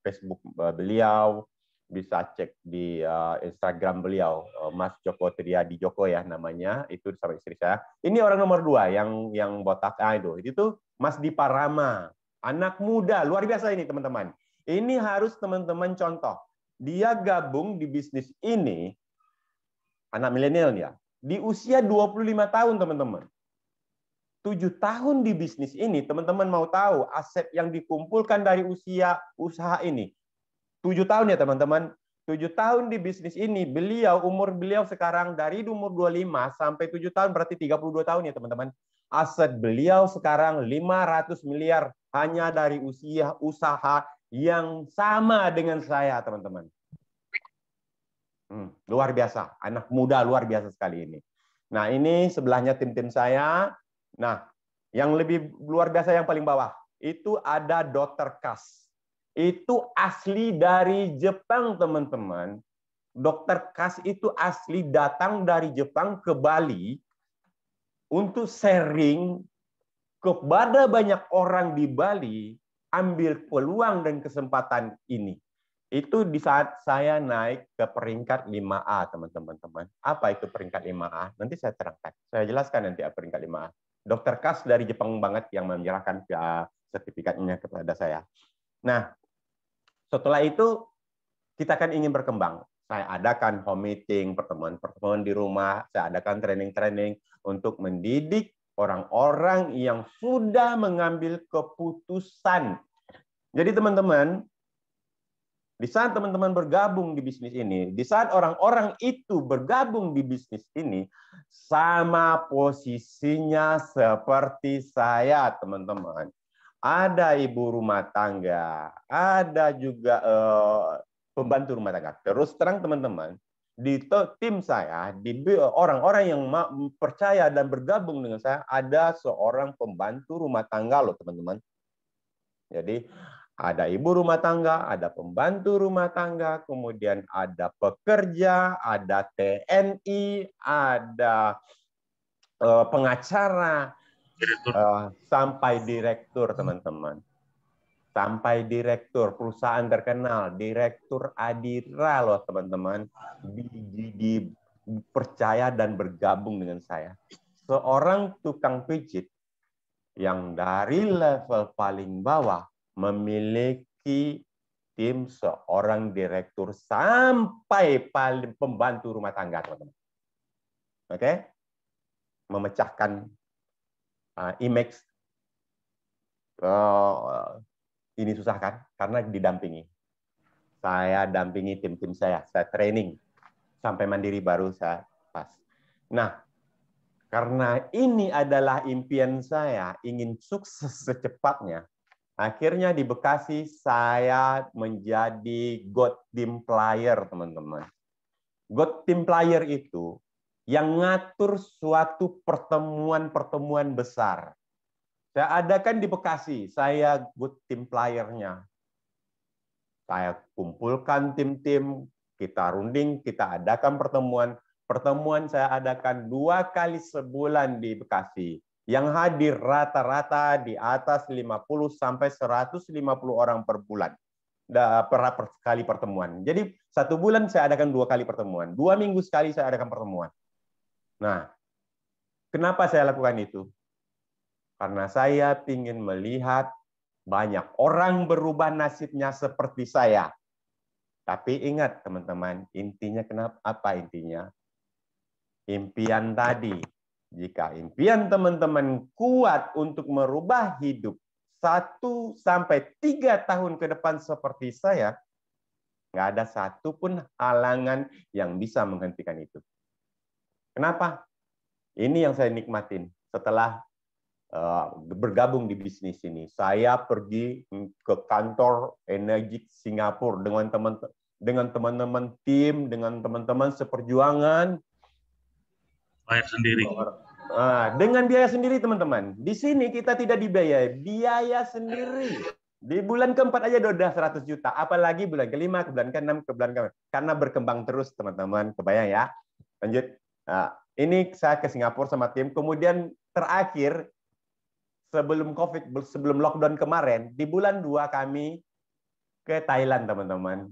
Facebook beliau, bisa cek di Instagram beliau, Mas Joko Triadi Joko ya namanya, itu sama istri saya. Ini orang nomor 2 yang botak itu Mas Dipa Rama. Anak muda, luar biasa ini teman-teman. Ini harus teman-teman contoh. Dia gabung di bisnis ini, anak milenial ya, di usia 25 tahun, teman-teman. 7 tahun di bisnis ini, teman-teman mau tahu aset yang dikumpulkan dari usia usaha ini. 7 tahun ya, teman-teman. 7 tahun di bisnis ini, umur beliau sekarang dari umur 25 sampai 7 tahun, berarti 32 tahun ya, teman-teman. Aset beliau sekarang 500 miliar hanya dari usia usaha yang sama dengan saya, teman-teman. Luar biasa, anak muda luar biasa sekali ini. Nah, ini sebelahnya tim-tim saya. Nah, yang lebih luar biasa yang paling bawah, itu ada Dr. Kas. Itu asli dari Jepang, teman-teman. Dr. Kas itu asli datang dari Jepang ke Bali untuk sharing kepada banyak orang di Bali, ambil peluang dan kesempatan ini. Itu di saat saya naik ke peringkat 5A, teman-teman. Apa itu peringkat 5A? Nanti saya terangkan. Saya jelaskan nanti peringkat 5A. Dr. Kas dari Jepang banget yang menyerahkan sertifikatnya kepada saya. Nah, setelah itu kita kan ingin berkembang. Saya adakan home meeting, pertemuan-pertemuan di rumah, saya adakan training-training untuk mendidik orang-orang yang sudah mengambil keputusan. Jadi teman-teman, di saat teman-teman bergabung di bisnis ini, di saat orang-orang itu bergabung di bisnis ini, sama posisinya seperti saya, teman-teman. Ada ibu rumah tangga, ada juga pembantu rumah tangga. Terus terang teman-teman, di tim saya, di orang-orang yang percaya dan bergabung dengan saya, ada seorang pembantu rumah tangga loh teman-teman. Jadi ada ibu rumah tangga, ada pembantu rumah tangga, kemudian ada pekerja, ada TNI, ada pengacara, sampai direktur, teman-teman. Sampai direktur perusahaan terkenal, direktur Adira loh, teman-teman. Dipercaya dan bergabung dengan saya. Seorang tukang pijit yang dari level paling bawah memiliki tim seorang direktur sampai paling pembantu rumah tangga, teman-teman. Oke? Memecahkan image ini susah kan? Karena didampingi. Saya dampingi tim-tim saya training sampai mandiri baru saya pas. Nah, karena ini adalah impian saya, ingin sukses secepatnya, Akhirnya di Bekasi saya menjadi God Team Player, teman-teman. God Team Player itu yang ngatur suatu pertemuan-pertemuan besar. Saya adakan di Bekasi, saya God Team Player-nya. Saya kumpulkan tim-tim, kita runding, kita adakan pertemuan. Pertemuan saya adakan 2 kali sebulan di Bekasi. Yang hadir rata-rata di atas 50 sampai 150 orang per bulan. Per kali pertemuan. Jadi 1 bulan saya adakan 2 kali pertemuan. 2 minggu sekali saya adakan pertemuan. Nah, kenapa saya lakukan itu? Karena saya ingin melihat banyak orang berubah nasibnya seperti saya. Tapi ingat teman-teman, intinya apa intinya? Impian tadi. Jika impian teman-teman kuat untuk merubah hidup 1 sampai 3 tahun ke depan seperti saya, nggak ada satupun halangan yang bisa menghentikan itu. Kenapa? Ini yang saya nikmatin setelah bergabung di bisnis ini. Saya pergi ke kantor Energik Singapura dengan teman-teman tim, dengan teman-teman seperjuangan. Bayar sendiri. Dengan biaya sendiri, teman-teman. Di sini kita tidak dibiayai, biaya sendiri. Di bulan keempat aja udah 100 juta. Apalagi bulan kelima, ke bulan ke-6, ke bulan ke-6. Karena berkembang terus, teman-teman. Kebayang ya? Lanjut. Ini saya ke Singapura sama tim. Kemudian terakhir, sebelum COVID, sebelum lockdown kemarin, di bulan 2 kami ke Thailand, teman-teman.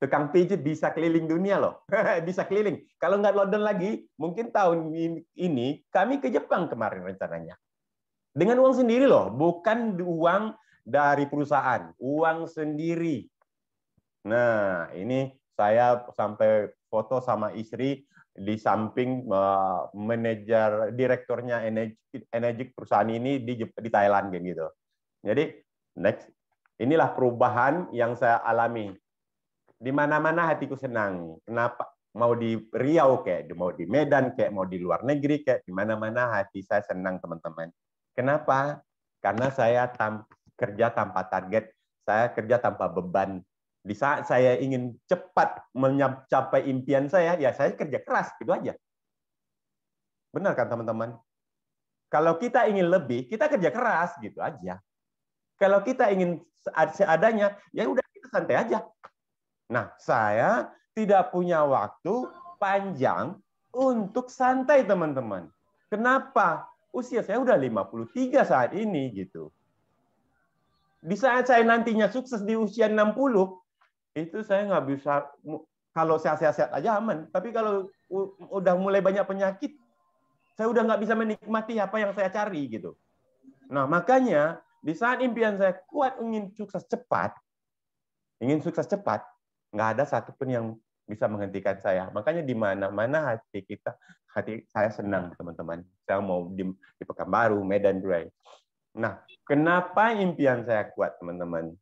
Tukang pijit bisa keliling dunia loh. Bisa keliling. Kalau nggak lockdown lagi, mungkin tahun ini kami ke Jepang kemarin rencananya. Dengan uang sendiri loh, bukan uang dari perusahaan, uang sendiri. Nah, ini saya sampai foto sama istri di samping manajer direkturnya energi perusahaan ini di Thailand gitu. Jadi next, inilah perubahan yang saya alami. Di mana-mana hatiku senang. Kenapa? Mau di Riau kayak, mau di Medan kayak, mau di luar negeri kayak, di mana-mana hati saya senang, teman-teman. Kenapa? Karena saya kerja tanpa target, saya kerja tanpa beban. Di saat saya ingin cepat mencapai impian saya, ya saya kerja keras, gitu aja. Benar kan, teman-teman? Kalau kita ingin lebih, kita kerja keras, gitu aja. Kalau kita ingin seadanya, ya udah kita santai aja. Nah, saya tidak punya waktu panjang untuk santai, teman-teman. Kenapa? Usia saya udah 53 saat ini gitu. Di saat saya nantinya sukses di usia 60, itu saya nggak bisa, kalau sehat-sehat aja aman. Tapi kalau udah mulai banyak penyakit, saya udah nggak bisa menikmati apa yang saya cari gitu. Nah, makanya di saat impian saya kuat ingin sukses cepat, nggak ada satupun yang bisa menghentikan saya. Makanya di mana-mana hati saya senang, teman-teman. Saya mau di Pekanbaru, Medan, Durai. Nah, kenapa impian saya kuat, teman-teman?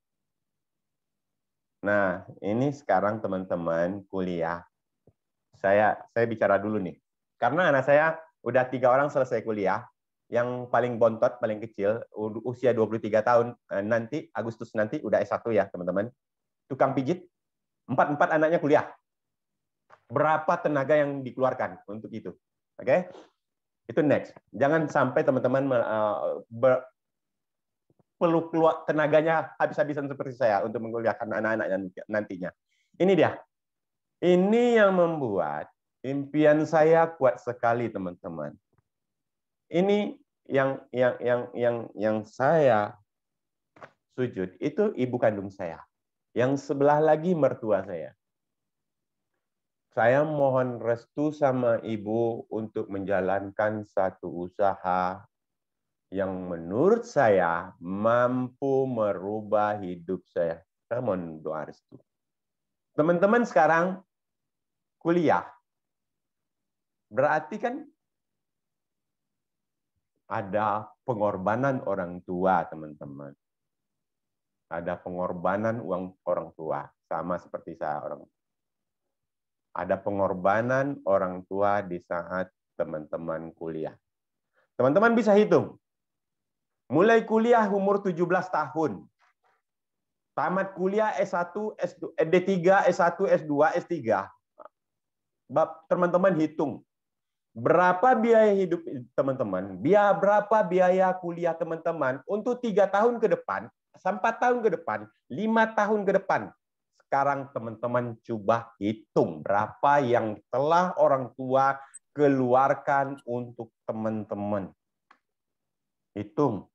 Nah, ini sekarang teman-teman kuliah. Saya bicara dulu nih. Karena anak saya udah 3 orang selesai kuliah. Yang paling bontot, paling kecil, usia 23 tahun, nanti Agustus nanti udah S1 ya, teman-teman. Tukang pijit, 4 anaknya kuliah. Berapa tenaga yang dikeluarkan untuk itu? Oke? Itu next. Jangan sampai teman-teman perlu keluar tenaganya habis-habisan seperti saya untuk menguliahkan anak-anak nantinya. Ini dia. Ini yang membuat impian saya kuat sekali, teman-teman. Ini yang saya sujud itu ibu kandung saya. Yang sebelah lagi mertua saya. Saya mohon restu sama ibu untuk menjalankan satu usaha yang menurut saya mampu merubah hidup saya. Saya mohon doa restu. Teman-teman sekarang kuliah. Berarti kan ada pengorbanan orang tua, teman-teman. Ada pengorbanan uang orang tua, sama seperti saya orang tua. Ada pengorbanan orang tua di saat teman-teman kuliah. Teman-teman bisa hitung. Mulai kuliah umur 17 tahun. Tamat kuliah S1, D3, S1, S2, S3. Teman-teman hitung. Berapa biaya hidup teman-teman? Berapa biaya kuliah teman-teman untuk 3 tahun ke depan, 4 tahun ke depan, 5 tahun ke depan. Sekarang teman-teman coba hitung berapa yang telah orang tua keluarkan untuk teman-teman. Hitung.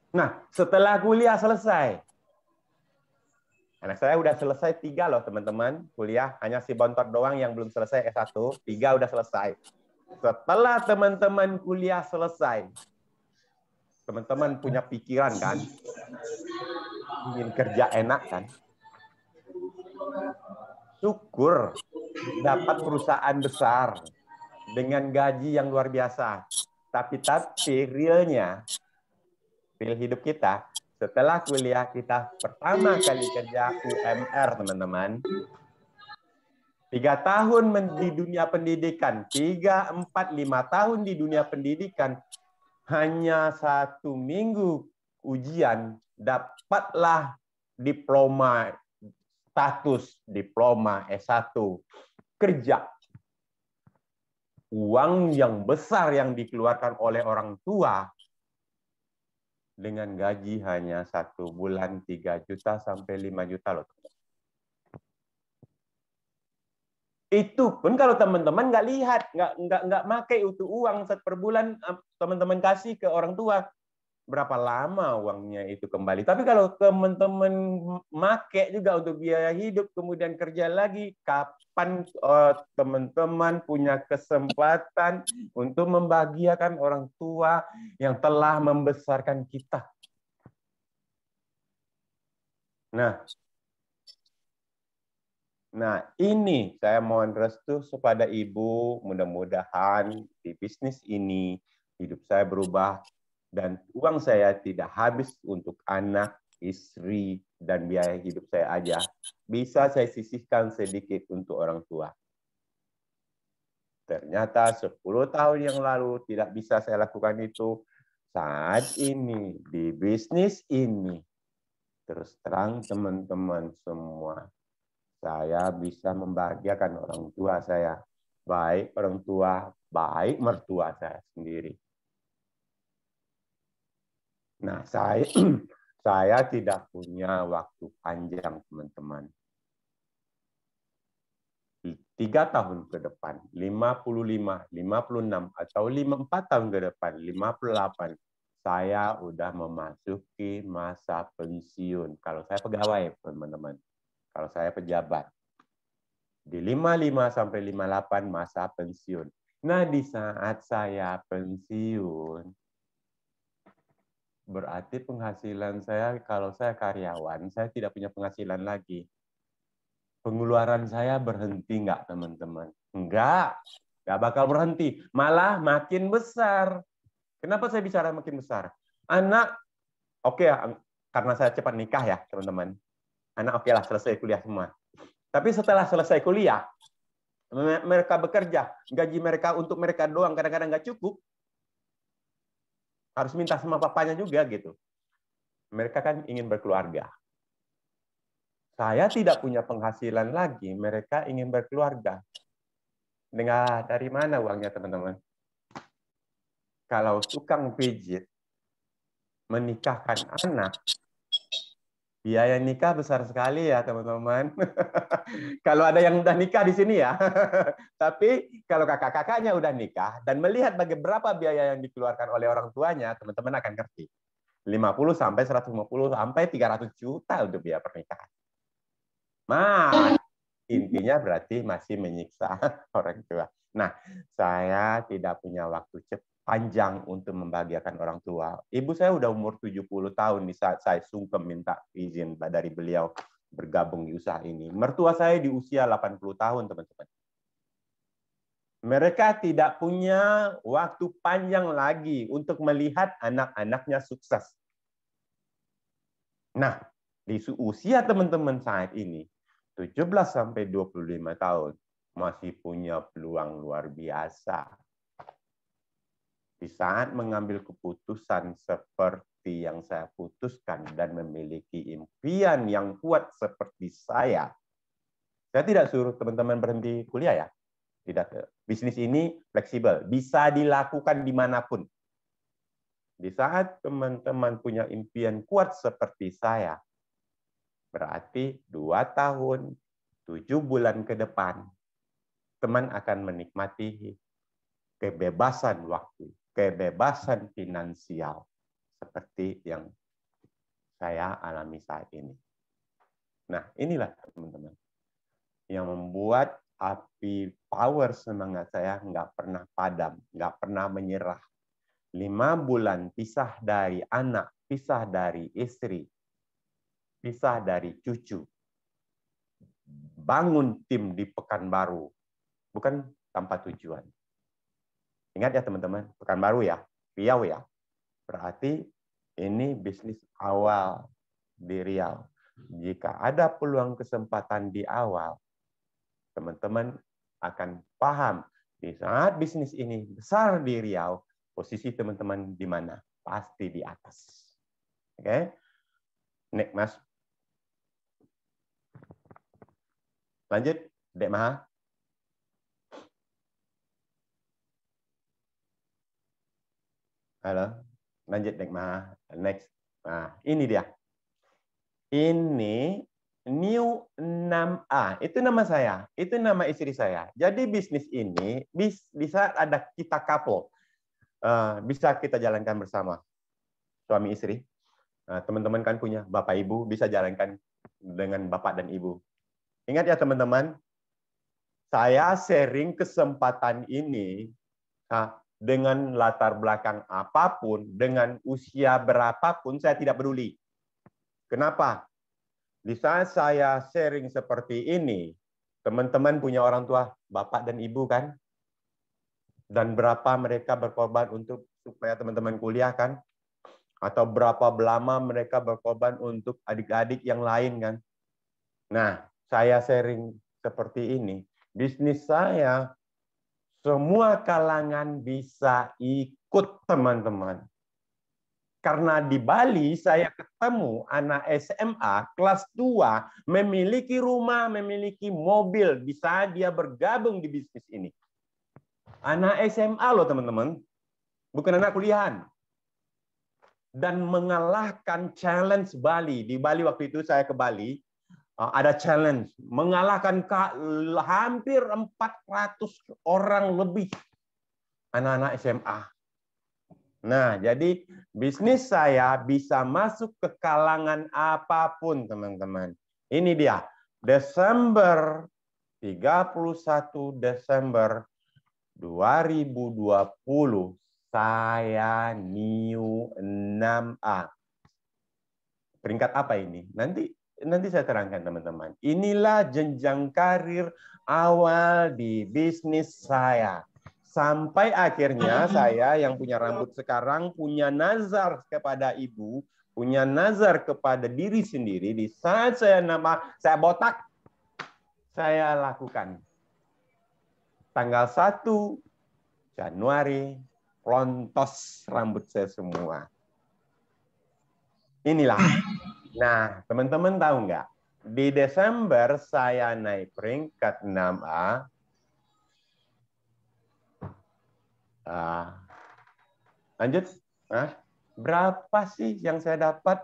Nah, setelah kuliah selesai, anak saya udah selesai 3 loh teman-teman kuliah, hanya si Bontot doang yang belum selesai S1, 3 udah selesai. Setelah teman-teman kuliah selesai, teman-teman punya pikiran kan, ingin kerja enak kan, syukur dapat perusahaan besar dengan gaji yang luar biasa. Tapi realnya, real hidup kita, setelah kuliah kita pertama kali kerja UMR, teman-teman. 3 tahun di dunia pendidikan, 3, 4, 5 tahun di dunia pendidikan, hanya 1 minggu ujian, dapatlah diploma, status diploma S1, kerja. Uang yang besar yang dikeluarkan oleh orang tua, dengan gaji hanya 1 bulan 3 juta sampai 5 juta loh. Itu pun kalau teman-teman nggak lihat, nggak pakai itu uang per bulan teman-teman kasih ke orang tua, berapa lama uangnya itu kembali. Tapi kalau teman-teman make juga untuk biaya hidup, kemudian kerja lagi, kapan teman-teman punya kesempatan untuk membahagiakan orang tua yang telah membesarkan kita? Nah, ini saya mohon restu kepada Ibu, mudah-mudahan di bisnis ini hidup saya berubah dan uang saya tidak habis untuk anak, istri, dan biaya hidup saya aja. Bisa saya sisihkan sedikit untuk orang tua. Ternyata 10 tahun yang lalu tidak bisa saya lakukan itu. Saat ini, di bisnis ini, terus terang teman-teman semua, saya bisa membahagiakan orang tua saya. Baik orang tua, baik mertua saya sendiri. Nah, saya tidak punya waktu panjang, teman-teman. 3 tahun ke depan, 55, 56, atau 54 tahun ke depan, 58, saya udah memasuki masa pensiun. Kalau saya pegawai, teman-teman. Kalau saya pejabat. Di 55 sampai 58 masa pensiun. Nah, di saat saya pensiun, berarti penghasilan saya, kalau saya karyawan, saya tidak punya penghasilan lagi. Pengeluaran saya berhenti nggak, teman-teman? Nggak bakal berhenti. Malah makin besar. Kenapa saya bicara makin besar? Anak, oke, karena saya cepat nikah ya, teman-teman. Anak oke lah, selesai kuliah semua. Tapi setelah selesai kuliah, mereka bekerja, gaji mereka untuk mereka doang kadang-kadang nggak cukup. Harus minta sama papanya juga gitu. Mereka kan ingin berkeluarga. Saya tidak punya penghasilan lagi, mereka ingin berkeluarga. Dengan dari mana uangnya, teman-teman? Kalau tukang pijit menikahkan anak, biaya nikah besar sekali ya, teman-teman. Kalau ada yang udah nikah di sini ya. Tapi kalau kakak-kakaknya udah nikah dan melihat berapa biaya yang dikeluarkan oleh orang tuanya, teman-teman akan ngerti. 50 sampai 150 sampai 300 juta untuk biaya pernikahan. Intinya berarti masih menyiksa orang tua. Nah, saya tidak punya waktu panjang untuk membahagiakan orang tua. Ibu saya udah umur 70 tahun di saat saya sungkem minta izin dari beliau bergabung di usaha ini. Mertua saya di usia 80 tahun, teman-teman. Mereka tidak punya waktu panjang lagi untuk melihat anak-anaknya sukses. Nah, di usia teman-teman saat ini, 17 sampai 25 tahun, masih punya peluang luar biasa. Di saat mengambil keputusan seperti yang saya putuskan dan memiliki impian yang kuat seperti saya tidak suruh teman-teman berhenti kuliah ya. Tidak. Bisnis ini fleksibel, bisa dilakukan dimanapun. Di saat teman-teman punya impian kuat seperti saya, berarti 2 tahun, 7 bulan ke depan, teman akan menikmati kebebasan waktu, kebebasan finansial, seperti yang saya alami saat ini. Nah, inilah teman-teman, yang membuat api power semangat saya nggak pernah padam, nggak pernah menyerah. 5 bulan pisah dari anak, pisah dari istri, pisah dari cucu. Bangun tim di Pekanbaru, bukan tanpa tujuan. Ingat ya teman-teman, Pekanbaru ya, Riau ya. Berarti ini bisnis awal di Riau. Jika ada peluang kesempatan di awal, teman-teman akan paham di saat bisnis ini besar di Riau, posisi teman-teman di mana? Pasti di atas. Oke? Next, Mas. Lanjut, Dek Maha. Halo. Lanjut, Dek Maha. Next. Nah, ini dia. Ini New 6A, itu nama saya, itu nama istri saya. Jadi bisnis ini bisa ada kita couple, bisa kita jalankan bersama, suami istri. Teman-teman kan punya bapak ibu, bisa jalankan dengan bapak dan ibu. Ingat ya teman-teman, saya sharing kesempatan ini dengan latar belakang apapun, dengan usia berapapun, saya tidak peduli. Kenapa? Di saat saya sharing seperti ini, teman-teman punya orang tua, bapak dan ibu kan? Dan berapa mereka berkorban untuk supaya teman-teman kuliah kan? Atau berapa lama mereka berkorban untuk adik-adik yang lain kan? Nah, saya sharing seperti ini. Bisnis saya, semua kalangan bisa ikut teman-teman. Karena di Bali saya ketemu anak SMA kelas 2 memiliki rumah, memiliki mobil, bisa dia bergabung di bisnis ini. Anak SMA loh teman-teman, bukan anak kuliahan. Dan mengalahkan challenge Bali. Di Bali waktu itu saya ke Bali, ada challenge. Mengalahkan hampir 400 orang lebih anak-anak SMA. Nah, jadi bisnis saya bisa masuk ke kalangan apapun, teman-teman. Ini dia, Desember 31 Desember 2020, saya New 6A. Peringkat apa ini? Nanti saya terangkan, teman-teman. Inilah jenjang karir awal di bisnis saya. Sampai akhirnya saya yang punya rambut sekarang punya nazar kepada ibu, punya nazar kepada diri sendiri. Di saat saya botak, saya lakukan. Tanggal 1 Januari, rontos rambut saya semua. Inilah. Nah, teman-teman tahu nggak? Di Desember saya naik peringkat 6A. Lanjut, berapa sih yang saya dapat?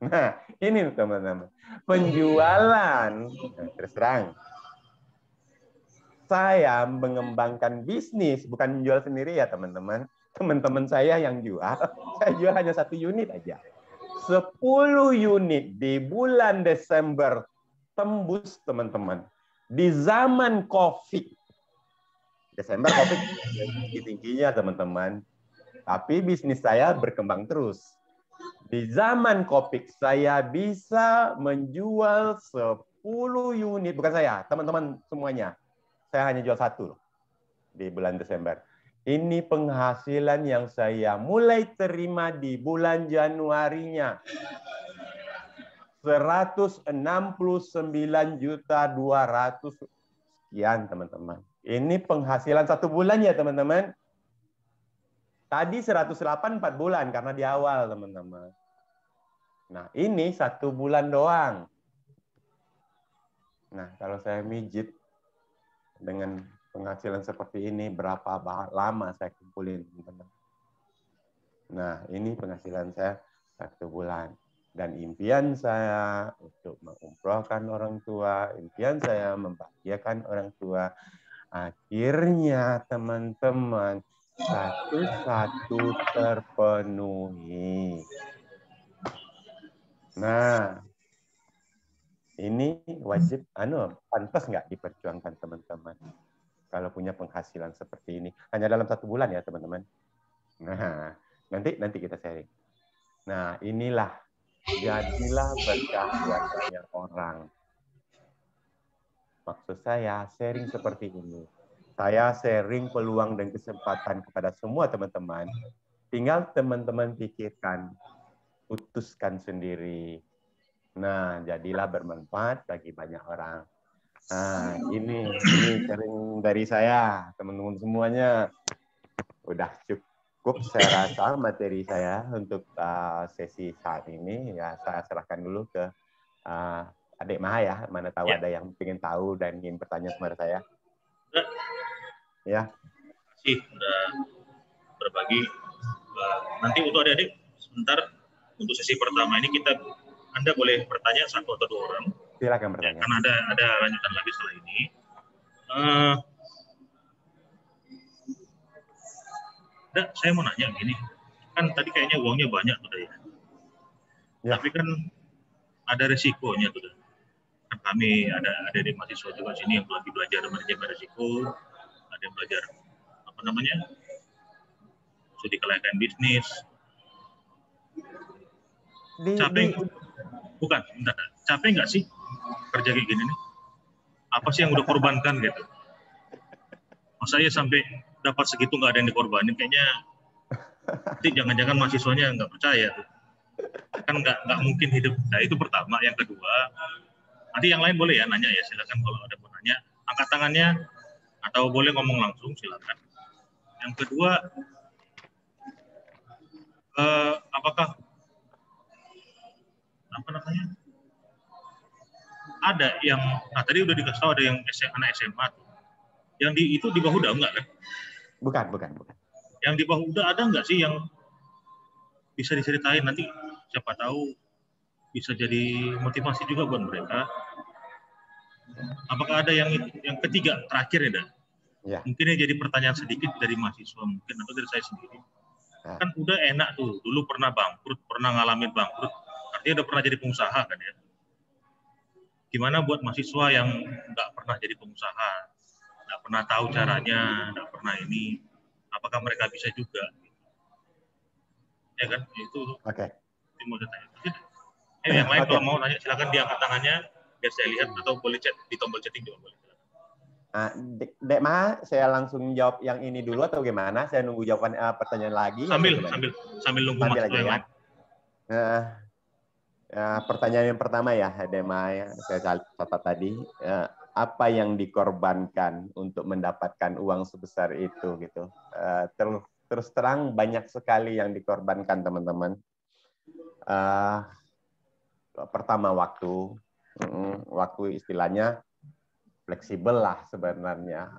Nah, ini teman-teman, penjualan. Terus terang, saya mengembangkan bisnis, bukan menjual sendiri ya teman-teman. Teman-teman saya yang jual, saya jual hanya 1 unit aja. 10 unit di bulan Desember tembus teman-teman. Di zaman COVID. Desember COVID tinggi-tingginya teman-teman. Tapi bisnis saya berkembang terus. Di zaman COVID saya bisa menjual 10 unit. Bukan saya, teman-teman semuanya. Saya hanya jual 1 di bulan Desember. Ini penghasilan yang saya mulai terima di bulan Januarinya. 169.200.000 sekian teman-teman. Ini penghasilan 1 bulan ya teman-teman. Tadi 108 4 bulan karena di awal, teman-teman. Nah, ini 1 bulan doang. Nah, kalau saya mijit dengan penghasilan seperti ini, berapa lama saya kumpulin, teman-teman. Nah, ini penghasilan saya 1 bulan. Dan impian saya untuk mengumrohkan orang tua, impian saya membahagiakan orang tua. Akhirnya, teman-teman, satu-satu terpenuhi. Nah, ini wajib, pantas nggak diperjuangkan, teman-teman? Kalau punya penghasilan seperti ini, hanya dalam 1 bulan ya, teman-teman. Nah, nanti kita sharing. Nah, inilah, jadilah berkah buat banyak orang. Maksud saya, sharing seperti ini. Saya sharing peluang dan kesempatan kepada semua teman-teman. Tinggal teman-teman pikirkan, putuskan sendiri. Nah, jadilah bermanfaat bagi banyak orang. Nah, ini sharing dari saya, teman-teman semuanya. Udah cukup saya rasa materi saya untuk sesi saat ini. Ya, saya serahkan dulu ke Adik Maha ya. Mana tahu ada yang ingin tahu dan ingin bertanya kepada saya. Ya. Terima kasih sudah berbagi. Nanti untuk adik-adik sebentar untuk sesi pertama ini Anda boleh bertanya 1 atau 2 orang. Silakan bertanya. Ya, karena ada lanjutan lagi setelah ini. Saya mau nanya gini, kan tadi kayaknya uangnya banyak tuh ya. Tapi kan ada resikonya tuh. Kan kami ada di mahasiswa juga sini yang lagi belajar manajemen risiko, ada yang belajar studi kelayakan bisnis. Capek nggak sih kerja kayak gini nih? Apa sih yang udah korbankan gitu? Masa ya sampai dapat segitu nggak ada yang dikorbanin, kayaknya nanti jangan-jangan mahasiswanya nggak percaya. Kan nggak mungkin hidup. Nah, itu pertama. Yang kedua, nanti yang lain boleh ya nanya ya, silakan kalau ada mau nanya, angkat tangannya atau boleh ngomong langsung, silakan. Yang kedua, apakah ada yang tadi udah dikasih tahu ada yang anak SMA tuh. Yang itu di Bahuda enggak kan? Bukan. Yang di Bahuda ada enggak sih yang bisa diceritain, nanti siapa tahu bisa jadi motivasi juga buat mereka. Apakah ada yang ketiga terakhir ya, Dan? Ya. Mungkin ini jadi pertanyaan sedikit dari mahasiswa mungkin atau dari saya sendiri. Ya. Kan udah enak tuh, dulu pernah bangkrut, pernah ngalamin bangkrut, artinya udah pernah jadi pengusaha kan ya. Gimana buat mahasiswa yang nggak pernah jadi pengusaha, nggak pernah tahu caranya, nggak pernah ini, apakah mereka bisa juga? Ya kan, itu. Oke. Mau ditanya. Yang lain kalau mau nanya silakan diangkat tangannya biar saya lihat, atau boleh chat di tombol chatting juga boleh. Dek Ma, saya langsung jawab yang ini dulu atau gimana? Saya nunggu jawaban pertanyaan lagi. Sambil nunggu mahasiswa yang lain. Pertanyaan yang pertama ya, Dek Ma, saya catat tadi. Apa yang dikorbankan untuk mendapatkan uang sebesar itu gitu? Terus terang banyak sekali yang dikorbankan, teman-teman. Pertama waktu istilahnya fleksibel lah sebenarnya.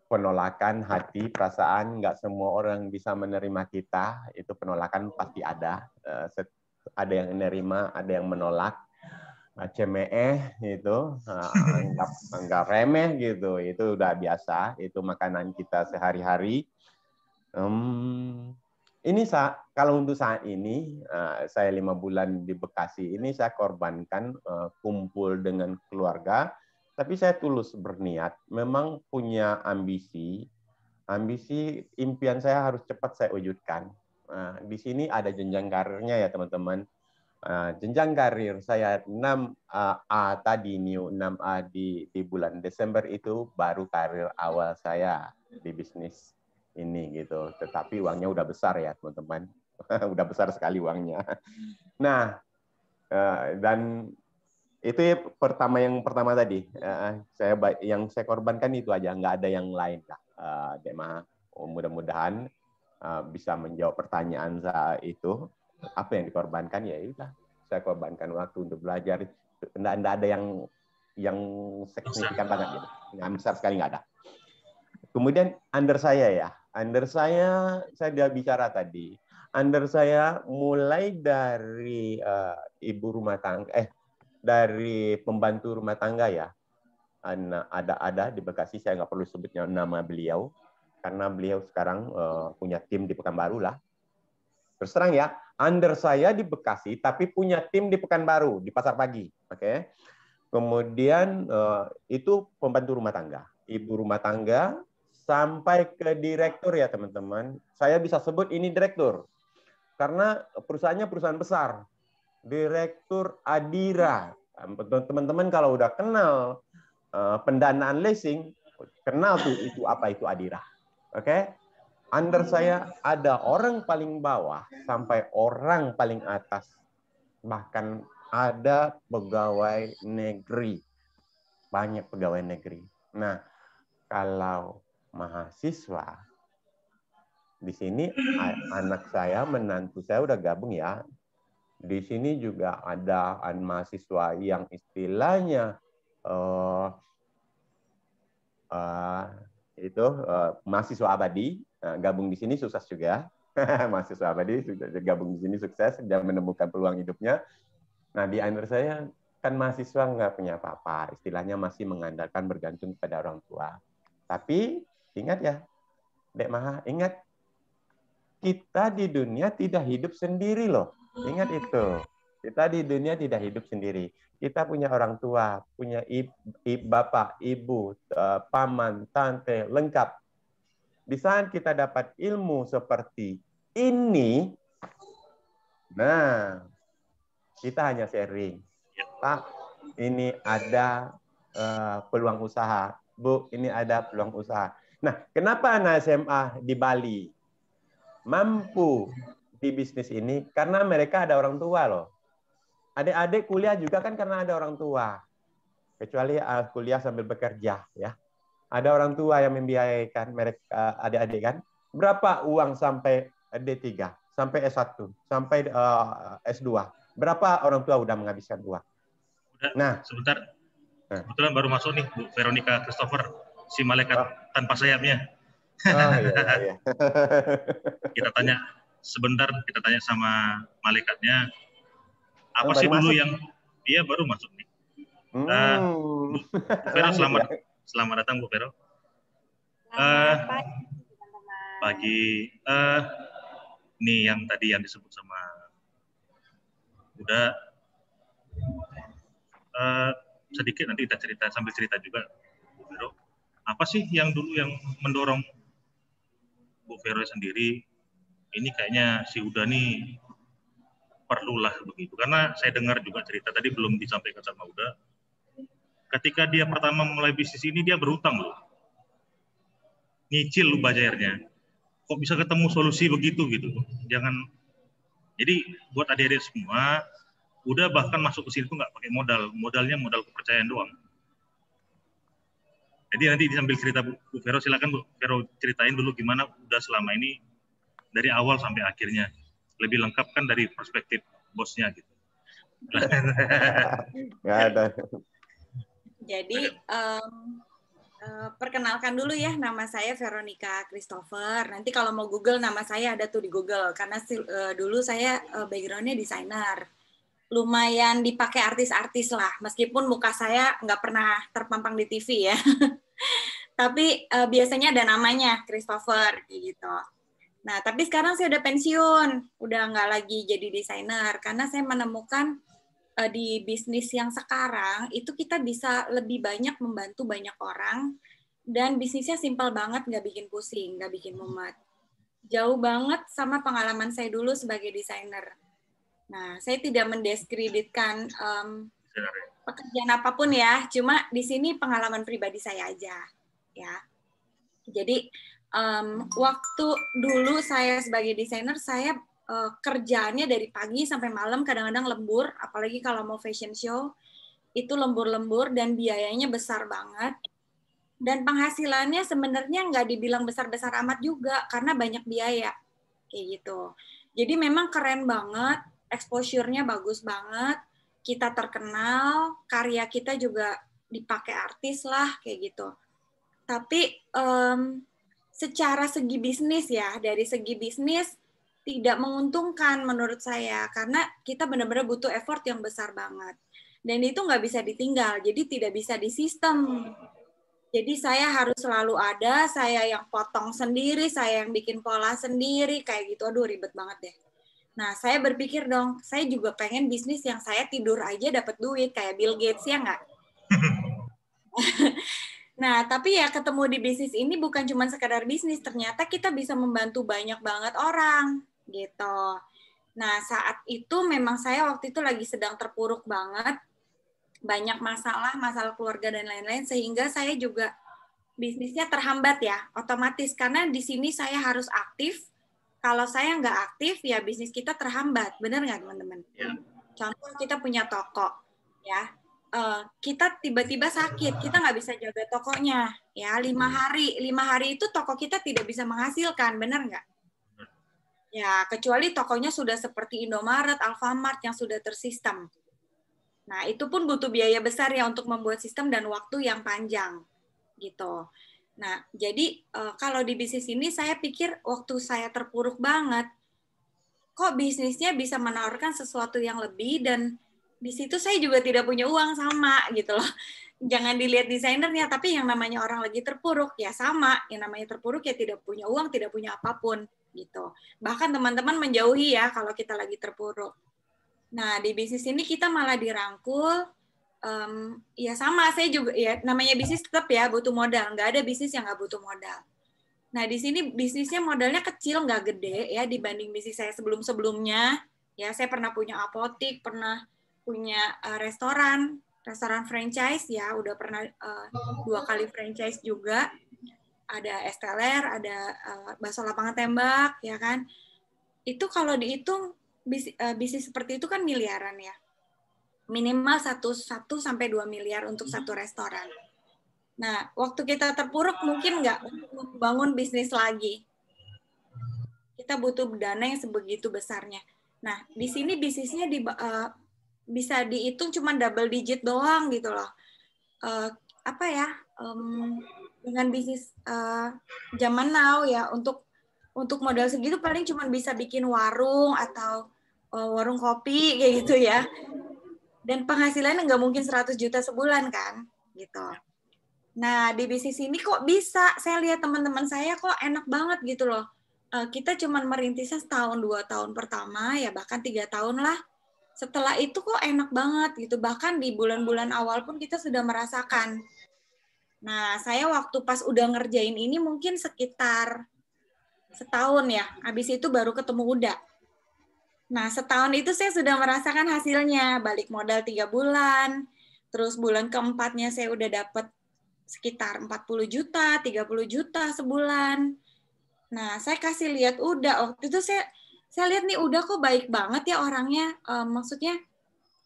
Penolakan hati, perasaan, nggak semua orang bisa menerima kita, itu penolakan pasti ada. Ada yang menerima, ada yang menolak, cemeh gitu, anggap remeh gitu, itu udah biasa, itu makanan kita sehari-hari. Ini kalau untuk saat ini, saya 5 bulan di Bekasi ini saya korbankan kumpul dengan keluarga, tapi saya tulus berniat, memang punya ambisi impian saya harus cepat saya wujudkan. Di sini ada jenjang karirnya ya teman-teman. Jenjang karir saya 6A tadi, new 6A di bulan Desember itu baru karir awal saya di bisnis ini gitu. Tetapi uangnya udah besar ya teman-teman. Udah besar sekali uangnya. Nah, dan itu yang pertama tadi. Yang saya korbankan itu aja, nggak ada yang lain lah, Dek Ma. mudah-mudahan bisa menjawab pertanyaan saya itu. Apa yang dikorbankan? Ya udah, saya korbankan waktu untuk belajar. Nggak ada yang signifikan banget gitu. Yang besar sekali nggak ada. Kemudian under saya ya. Under saya sudah bicara tadi. Under saya mulai dari ibu rumah tangga, dari pembantu rumah tangga ya. Ada di Bekasi, saya nggak perlu sebutnya nama beliau, karena beliau sekarang punya tim di Pekanbaru lah. Terus terang ya, under saya di Bekasi, tapi punya tim di Pekanbaru, di Pasar Pagi. Oke. Kemudian itu pembantu rumah tangga. Ibu rumah tangga sampai ke direktur ya teman-teman. Saya bisa sebut ini direktur. Karena perusahaannya perusahaan besar. Direktur Adira. Teman-teman kalau udah kenal pendanaan leasing, kenal tuh itu apa itu Adira. Oke? Under saya ada orang paling bawah sampai orang paling atas. Bahkan ada pegawai negeri. Banyak pegawai negeri. Nah, kalau mahasiswa, di sini anak saya, menantu saya udah gabung ya. Di sini juga ada mahasiswa yang istilahnya mahasiswa abadi, gabung di sini sukses juga. Mahasiswa abadi gabung di sini sukses dan menemukan peluang hidupnya. Nah, di under saya kan mahasiswa nggak punya apa-apa, istilahnya masih mengandalkan bergantung pada orang tua. Tapi ingat ya, Dek Maha, ingat kita di dunia tidak hidup sendiri loh. Ingat itu. Kita di dunia tidak hidup sendiri. Kita punya orang tua, punya bapak, ibu, paman, tante, lengkap. Di saat kita dapat ilmu seperti ini, nah, kita hanya sharing. Pak, ini ada peluang usaha. Bu, ini ada peluang usaha. Nah, kenapa anak SMA di Bali mampu di bisnis ini? Karena mereka ada orang tua loh. Adik-adik kuliah juga kan karena ada orang tua. Kecuali kuliah sambil bekerja ya. Ada orang tua yang membiayaikan mereka adik-adik kan. Berapa uang sampai D3, sampai S1, sampai S2? Berapa orang tua udah menghabiskan uang? Nah, sebentar. Kebetulan baru masuk nih Bu Veronica Christopher, si malaikat tanpa sayapnya. Oh iya. Kita tanya sebentar, kita tanya sama malaikatnya. Apa sih dulu yang dia baru masuk nih? Bu Vero, selamat datang Bu Vero. Pagi. Nih yang tadi yang disebut sama Buddha. Sedikit nanti kita cerita sambil cerita juga Bu Vero. Apa sih yang dulu yang mendorong Bu Vero sendiri? Ini kayaknya si Uda nih perlulah begitu. Karena saya dengar juga cerita tadi belum disampaikan sama Uda. Ketika dia pertama mulai bisnis ini dia berhutang loh. Nyicil bayarnya. Kok bisa ketemu solusi begitu gitu. Jangan. Jadi buat adik-adik semua, Uda bahkan masuk ke sini tuh nggak pakai modal. Modalnya modal kepercayaan doang. Jadi nanti sambil cerita Bu Vero, silakan Bu Vero ceritain dulu gimana Uda selama ini dari awal sampai akhirnya. Lebih lengkap kan dari perspektif bosnya gitu. Nggak ada. Jadi perkenalkan dulu ya, nama saya Veronica Christopher. Nanti kalau mau Google nama saya ada tuh di Google karena dulu saya backgroundnya desainer. Lumayan dipakai artis-artis lah, meskipun muka saya nggak pernah terpampang di TV ya. Tapi biasanya ada namanya Christopher gitu. Nah, tapi sekarang saya udah pensiun, udah nggak lagi jadi desainer karena saya menemukan di bisnis yang sekarang itu kita bisa lebih banyak membantu banyak orang dan bisnisnya simpel banget, nggak bikin pusing, nggak bikin mumet. Jauh banget sama pengalaman saya dulu sebagai desainer. Nah, saya tidak mendiskreditkan pekerjaan apapun ya, cuma di sini pengalaman pribadi saya aja, ya. Jadi waktu dulu saya sebagai desainer, saya kerjaannya dari pagi sampai malam, kadang-kadang lembur, apalagi kalau mau fashion show, itu lembur-lembur dan biayanya besar banget. Dan penghasilannya sebenarnya nggak dibilang besar-besar amat juga, karena banyak biaya. Kayak gitu. Jadi memang keren banget, exposure-nya bagus banget, kita terkenal, karya kita juga dipakai artis lah, kayak gitu. Tapi secara segi bisnis ya, dari segi bisnis tidak menguntungkan menurut saya, karena kita benar-benar butuh effort yang besar banget. Dan itu nggak bisa ditinggal, jadi tidak bisa di sistem. Jadi saya harus selalu ada, saya yang potong sendiri, saya yang bikin pola sendiri, kayak gitu. Aduh, ribet banget deh. Nah, saya berpikir dong, saya juga pengen bisnis yang saya tidur aja dapat duit, kayak Bill Gates, ya nggak? Nah, tapi ya ketemu di bisnis ini bukan cuma sekadar bisnis, ternyata kita bisa membantu banyak banget orang, gitu. Nah, saat itu memang saya waktu itu lagi sedang terpuruk banget, banyak masalah keluarga dan lain-lain, sehingga saya juga bisnisnya terhambat ya, otomatis. Karena di sini saya harus aktif, kalau saya nggak aktif, ya bisnis kita terhambat. Benar nggak, teman-teman? Ya. Contoh, kita punya toko, ya. Kita tiba-tiba sakit, kita nggak bisa jaga tokonya. Ya, 5 hari. 5 hari itu toko kita tidak bisa menghasilkan, benar nggak? Ya, kecuali tokonya sudah seperti Indomaret, Alfamart yang sudah tersistem. Nah, itu pun butuh biaya besar ya untuk membuat sistem dan waktu yang panjang. Gitu. Nah, jadi kalau di bisnis ini saya pikir waktu saya terpuruk banget, kok bisnisnya bisa menawarkan sesuatu yang lebih, dan di situ saya juga tidak punya uang sama gitu loh. Jangan dilihat desainernya, tapi yang namanya orang lagi terpuruk ya sama, yang namanya terpuruk ya tidak punya uang, tidak punya apapun gitu. Bahkan teman-teman menjauhi ya kalau kita lagi terpuruk. Nah, di bisnis ini kita malah dirangkul. Ya sama, saya juga ya namanya bisnis tetap ya butuh modal, nggak ada bisnis yang nggak butuh modal. Nah di sini bisnisnya modalnya kecil, nggak gede ya dibanding bisnis saya sebelum-sebelumnya. Ya saya pernah punya apotik, pernah punya restoran franchise ya, udah pernah 2 kali franchise juga. Ada es teler, ada bakso lapangan tembak ya kan. Itu kalau dihitung bisnis seperti itu kan miliaran ya. Minimal 1 sampai 2 miliar untuk satu restoran. Nah, waktu kita terpuruk mungkin nggak untuk membangun bisnis lagi. Kita butuh dana yang sebegitu besarnya. Nah, di sini bisnisnya bisa dihitung cuma double digit doang gitu loh. Dengan bisnis zaman now ya, untuk modal segitu paling cuma bisa bikin warung atau warung kopi kayak gitu ya. Dan penghasilannya nggak mungkin 100 juta sebulan kan, gitu. Nah, di bisnis ini kok bisa, saya lihat teman-teman saya kok enak banget gitu loh. Kita cuma merintisnya 1-2 tahun pertama, ya bahkan 3 tahun lah. Setelah itu kok enak banget gitu, bahkan di bulan-bulan awal pun kita sudah merasakan. Nah, saya waktu pas udah ngerjain ini mungkin sekitar setahun ya, habis itu baru ketemu Uda. Nah, setahun itu saya sudah merasakan hasilnya, balik modal 3 bulan, terus bulan keempatnya saya udah dapat sekitar 40 juta, 30 juta sebulan. Nah, saya kasih lihat Uda, waktu itu saya lihat nih Uda kok baik banget ya orangnya, maksudnya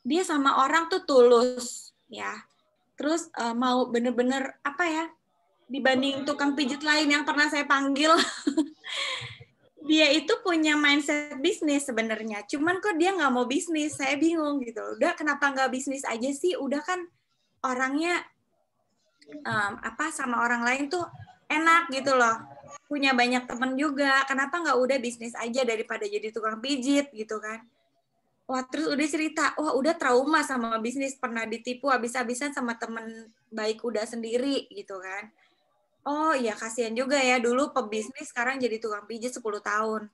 dia sama orang tuh tulus, ya. Terus mau bener-bener apa ya, dibanding tukang pijit lain yang pernah saya panggil, dia itu punya mindset bisnis sebenarnya. Cuman kok dia nggak mau bisnis, saya bingung gitu. Udah kenapa nggak bisnis aja sih? Udah kan orangnya sama orang lain tuh enak gitu loh. Punya banyak temen juga. Kenapa nggak udah bisnis aja daripada jadi tukang pijit gitu kan? Wah, terus udah cerita, wah udah trauma sama bisnis, pernah ditipu habis-habisan sama temen baik udah sendiri gitu kan. Oh iya, kasihan juga ya, dulu pebisnis sekarang jadi tukang pijit 10 tahun.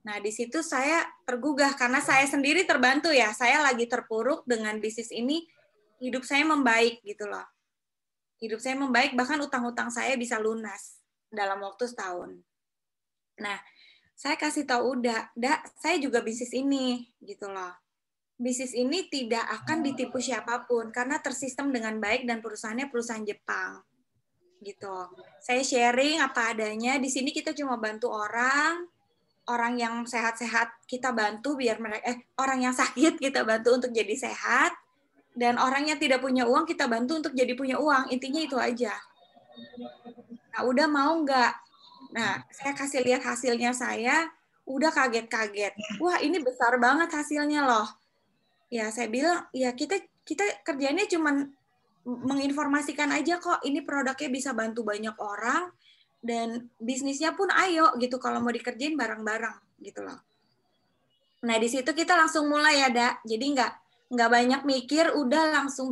Nah, di situ saya tergugah karena saya sendiri terbantu ya. Saya lagi terpuruk dengan bisnis ini, hidup saya membaik gitu loh. Hidup saya membaik, bahkan utang-utang saya bisa lunas dalam waktu setahun. Nah, saya kasih tahu Uda, saya juga bisnis ini gitu loh. Bisnis ini tidak akan ditipu siapapun karena tersistem dengan baik dan perusahaannya perusahaan Jepang. Gitu. Saya sharing apa adanya. Di sini kita cuma bantu orang yang sehat-sehat kita bantu biar mereka orang yang sakit kita bantu untuk jadi sehat, dan orang yang tidak punya uang kita bantu untuk jadi punya uang. Intinya itu aja. Nah, udah mau nggak? Nah, saya kasih lihat hasilnya saya, udah kaget-kaget. Wah, ini besar banget hasilnya loh. Ya, saya bilang, ya kita kerjanya cuman menginformasikan aja kok, ini produknya bisa bantu banyak orang, dan bisnisnya pun ayo gitu kalau mau dikerjain bareng-bareng gitu loh. Nah, di situ kita langsung mulai ya, Da. Jadi nggak banyak mikir, udah langsung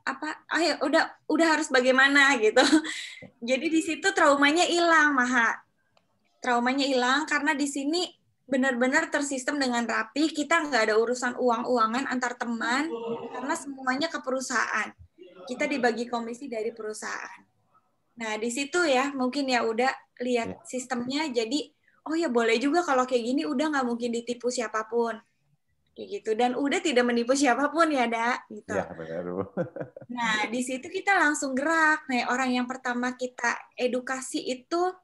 apa? Ayo, udah harus bagaimana gitu. Jadi di situ traumanya hilang, Maha. Traumanya hilang karena di sini benar-benar tersistem dengan rapi. Kita nggak ada urusan uang-uangan antar teman karena semuanya ke perusahaan. Kita dibagi komisi dari perusahaan. Nah, di situ ya mungkin ya udah lihat sistemnya. Jadi, oh ya boleh juga kalau kayak gini udah nggak mungkin ditipu siapapun. Kayak gitu. Dan udah tidak menipu siapapun ya, Da. Gitu. Ya, benar. Nah, di situ kita langsung gerak. Nah, orang yang pertama kita edukasi itu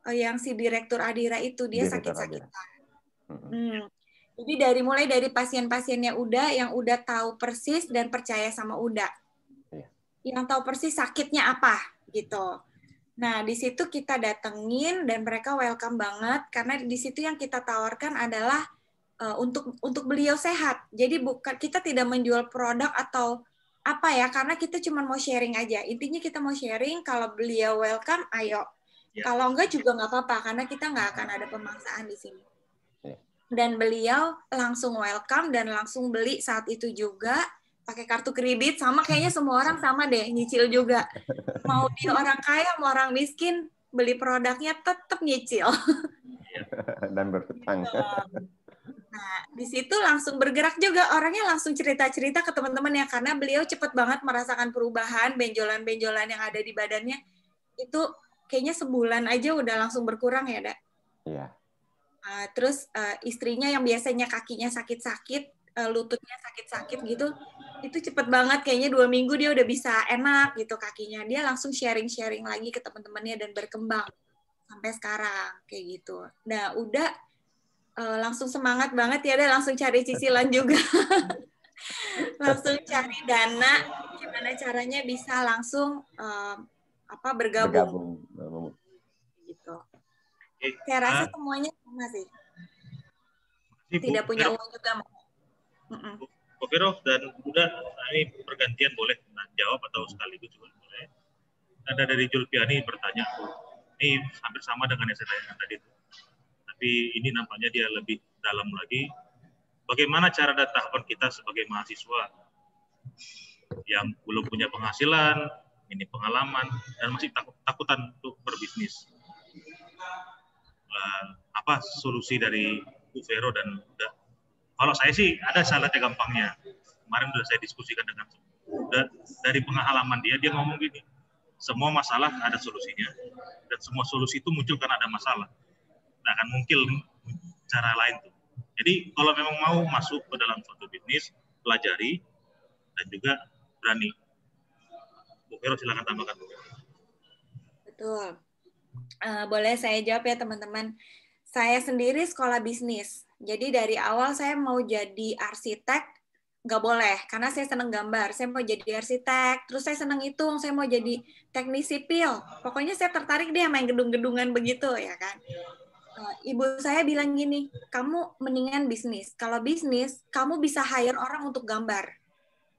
yang si Direktur Adira itu, dia sakit-sakitan. Jadi mulai dari pasien-pasiennya yang udah tahu persis dan percaya sama Uda. Yang tahu persis sakitnya apa, gitu. Nah, di situ kita datengin dan mereka welcome banget, karena di situ yang kita tawarkan adalah untuk beliau sehat. Jadi kita tidak menjual produk atau apa ya, karena kita cuma mau sharing aja. Intinya kita mau sharing, kalau beliau welcome, ayo. Kalau enggak juga nggak apa-apa, karena kita nggak akan ada pemaksaan di sini. Dan beliau langsung welcome dan langsung beli saat itu juga, pakai kartu kredit, sama kayaknya semua orang sama deh, nyicil juga. Mau dia orang kaya, mau orang miskin, beli produknya tetap nyicil. Dan berhutang. Nah, di situ langsung bergerak juga, orangnya langsung cerita-cerita ke teman-temannya, karena beliau cepat banget merasakan perubahan, benjolan-benjolan yang ada di badannya, itu kayaknya sebulan aja udah langsung berkurang ya, Da? Iya. Terus istrinya yang biasanya kakinya sakit-sakit, lututnya sakit-sakit gitu, itu cepet banget, kayaknya 2 minggu dia udah bisa enak gitu kakinya. Dia langsung sharing-sharing lagi ke teman-temannya dan berkembang sampai sekarang kayak gitu. Nah, udah langsung semangat banget ya, ada langsung cari cicilan juga. Langsung cari dana, gimana caranya bisa langsung bergabung. Gitu. Saya rasa semuanya sama sih. Tidak punya uang juga. Bu Vero dan Uda, ini pergantian boleh jawab atau sekaligus juga boleh. Ada dari Julpiani bertanya, ini hampir sama dengan yang saya tanyakan tadi. Tapi ini nampaknya dia lebih dalam lagi. Bagaimana cara dan tahapan kita sebagai mahasiswa yang belum punya penghasilan, ini pengalaman, dan masih takutan untuk berbisnis. Apa solusi dari Bu Vero dan Uda? Kalau saya sih ada syaratnya gampangnya. Kemarin sudah saya diskusikan dengan Uda, dari pengalaman dia ngomong gini, semua masalah ada solusinya, dan semua solusi itu muncul karena ada masalah. Nah, akan mungkin cara lain tuh. Jadi kalau memang mau masuk ke dalam suatu bisnis, pelajari dan juga berani. Bu Vero silakan tambahkan. Betul. Boleh saya jawab ya teman-teman. Saya sendiri sekolah bisnis. Jadi dari awal saya mau jadi arsitek, nggak boleh, karena saya senang gambar. Saya mau jadi arsitek, terus saya senang hitung, saya mau jadi teknik sipil. Pokoknya saya tertarik deh main gedung-gedungan begitu, ya kan. Ibu saya bilang gini, kamu mendingan bisnis. Kalau bisnis, kamu bisa hire orang untuk gambar.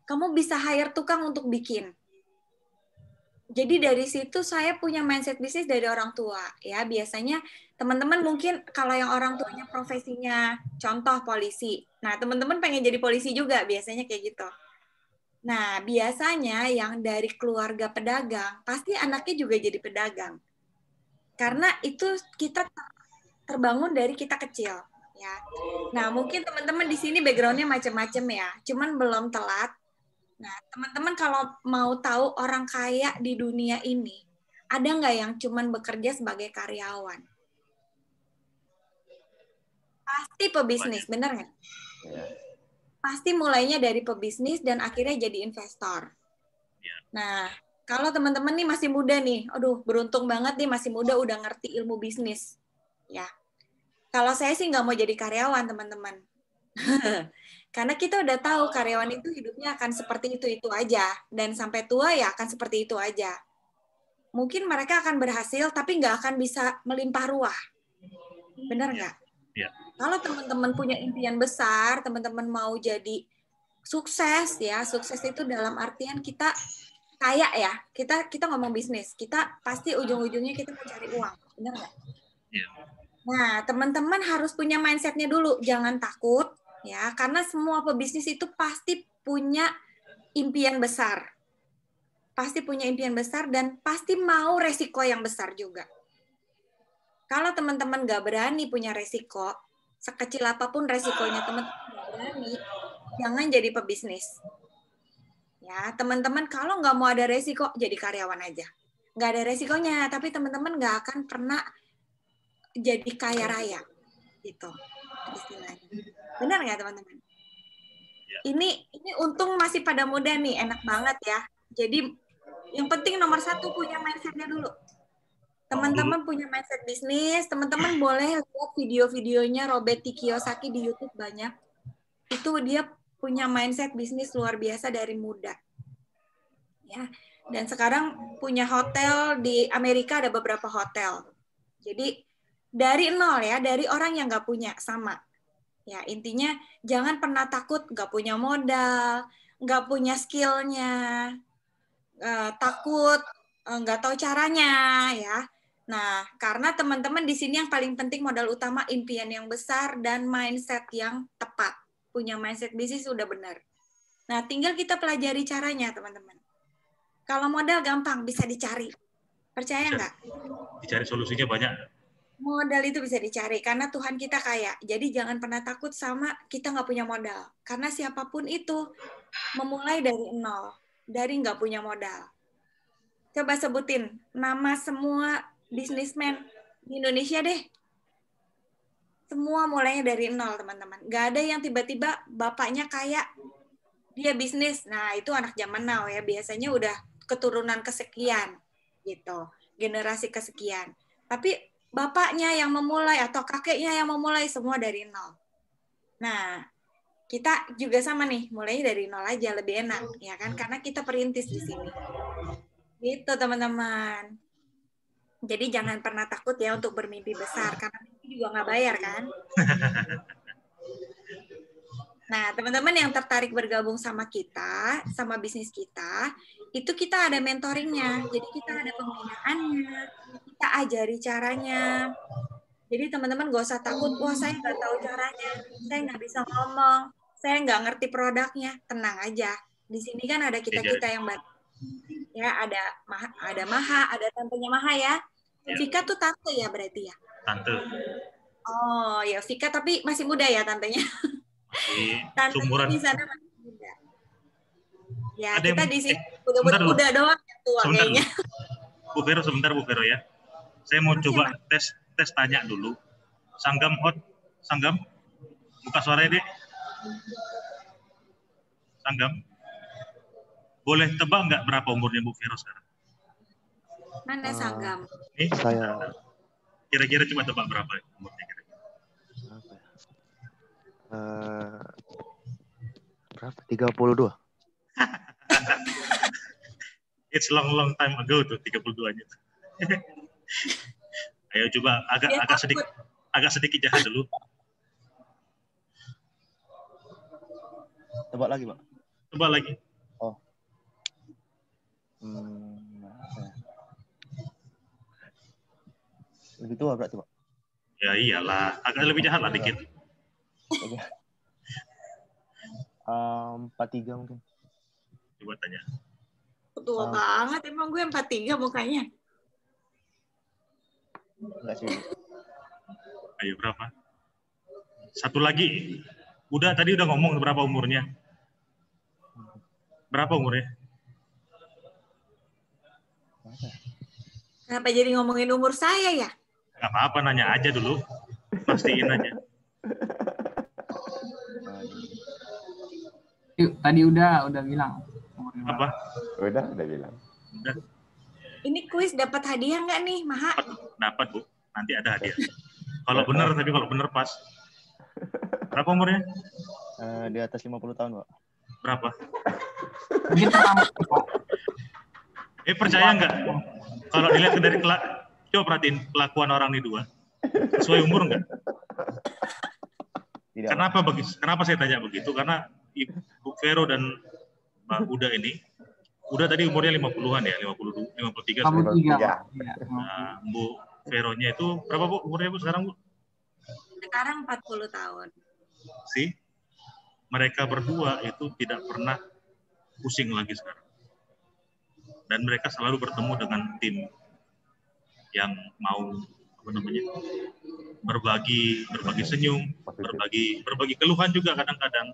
Kamu bisa hire tukang untuk bikin. Jadi dari situ saya punya mindset bisnis dari orang tua. Ya, biasanya teman-teman mungkin kalau yang orang tuanya profesinya contoh polisi. Nah, teman-teman pengen jadi polisi juga, biasanya kayak gitu. Nah, biasanya yang dari keluarga pedagang, pasti anaknya juga jadi pedagang. Karena itu kita terbangun dari kita kecil, ya. Nah, mungkin teman-teman di sini background-nya macam-macam ya, cuman belum telat. Nah, teman-teman kalau mau tahu orang kaya di dunia ini, ada nggak yang cuman bekerja sebagai karyawan? Pasti pebisnis, bener nggak? Pasti mulainya dari pebisnis dan akhirnya jadi investor. Nah, kalau teman-teman nih masih muda nih, aduh beruntung banget nih masih muda udah ngerti ilmu bisnis. Ya, kalau saya sih nggak mau jadi karyawan teman-teman. Karena kita udah tahu karyawan itu hidupnya akan seperti itu aja. Dan sampai tua ya akan seperti itu aja. Mungkin mereka akan berhasil, tapi nggak akan bisa melimpah ruah. Benar nggak? Ya. Kalau teman-teman punya impian besar, teman-teman mau jadi sukses ya, sukses itu dalam artian kita kaya ya, kita ngomong bisnis, kita pasti ujung-ujungnya kita mencari uang, benar nggak? Ya. Nah, teman-teman harus punya mindset-nya dulu, jangan takut ya, karena semua pebisnis itu pasti punya impian besar, pasti punya impian besar dan pasti mau resiko yang besar juga. Kalau teman-teman nggak berani punya resiko, sekecil apapun resikonya teman-teman nggak berani, jangan jadi pebisnis. Ya, teman-teman kalau nggak mau ada resiko, jadi karyawan aja. Nggak ada resikonya, tapi teman-teman nggak akan pernah jadi kaya raya. Gitu, istilahnya. Benar nggak, teman-teman? Ya. Ini untung masih pada muda nih, enak banget ya. Jadi, yang penting nomor 1 punya mindset-nya dulu. Teman-teman punya mindset bisnis, teman-teman boleh lihat video-videonya Robert T. Kiyosaki di YouTube banyak. Itu dia punya mindset bisnis luar biasa dari muda. Ya. Dan sekarang punya hotel di Amerika, ada beberapa hotel. Jadi dari nol ya, dari orang yang nggak punya, sama. Ya, intinya jangan pernah takut nggak punya modal, nggak punya skill-nya, takut nggak tahu caranya ya. Nah, karena teman-teman di sini yang paling penting modal utama impian yang besar dan mindset yang tepat. Punya mindset bisnis udah benar. Nah, tinggal kita pelajari caranya, teman-teman. Kalau modal gampang, bisa dicari. Percaya nggak? Dicari solusinya banyak. Modal itu bisa dicari, karena Tuhan kita kaya. Jadi jangan pernah takut sama kita nggak punya modal. Karena siapapun itu memulai dari nol, dari nggak punya modal. Coba sebutin nama semua bisnismen di Indonesia deh. Semua mulainya dari nol, teman-teman. Nggak ada yang tiba-tiba bapaknya kaya, dia bisnis. Nah, itu anak zaman now ya. Biasanya udah keturunan kesekian, gitu. Generasi kesekian. Tapi bapaknya yang memulai atau kakeknya yang memulai, semua dari nol. Nah, kita juga sama nih, mulainya dari nol aja, lebih enak. Ya kan? Karena kita perintis di sini. Gitu, teman-teman. Jadi jangan pernah takut ya untuk bermimpi besar, karena mimpi juga nggak bayar kan. Nah, teman-teman yang tertarik bergabung sama kita, sama bisnis kita, itu kita ada mentoringnya. Jadi kita ada pembinaannya, kita ajari caranya. Jadi teman-teman nggak usah takut, wah saya nggak tahu caranya, saya nggak bisa ngomong, saya nggak ngerti produknya. Tenang aja, di sini kan ada kita-kita yang bantu. Ya, ada Maha, ada tantenya Maha ya. Vika tuh tante ya berarti ya? Tante. Oh ya, Vika tapi masih muda ya tantenya. Tantenya di sana masih muda. Ya, ada kita di sini udah muda doang yang tua kayaknya. Bu Vero, sebentar Bu Vero ya. Saya mau coba tes tanya dulu. Sanggam hot, Sanggam, buka suaranya deh. Sanggam. Boleh tebak nggak berapa umurnya Bu Vero sekarang? Mana Sanggam? Saya kira-kira coba tebak berapa umurnya kira-kira? Berapa? 32. It's long time ago tuh 32-nya. Ayo coba agak sedikit jahat dulu. Tebak lagi, Pak. Tebak lagi. Oh. Lebih tua berarti, Pak? Ya iyalah, agak lebih jahat lah dikit. 43 mungkin. Coba tanya. Tua banget, emang gue 43 mukanya. Enggak sih. Ayo berapa? Satu lagi. Tadi udah ngomong berapa umurnya. Berapa umurnya? Kenapa jadi ngomongin umur saya ya? Gak apa-apa, nanya aja dulu. Pastiin aja. Tadi udah bilang. Apa? Udah bilang. Udah. Ini kuis dapat hadiah nggak nih, Maha? Dapat, Bu. Nanti ada hadiah. Kalau benar pas. Berapa umurnya? Di atas 50 tahun, Pak. Berapa? Mungkin pertama, Pak. Percaya nggak? Kalau dilihat dari coba perhatiin kelakuan orang ini dua, sesuai umur nggak? Tidak, Kenapa saya tanya begitu? Karena Ibu Vero dan Mbak Uda ini, Uda tadi umurnya 50-an ya, 53. 53, Pak. Iya. Nah, Bu Veronya itu berapa Bu umurnya Bu sekarang Bu? Sekarang 40 tahun. Sih, mereka berdua itu tidak pernah pusing lagi sekarang. Dan mereka selalu bertemu dengan tim yang mau berbagi senyum, berbagi keluhan juga kadang-kadang.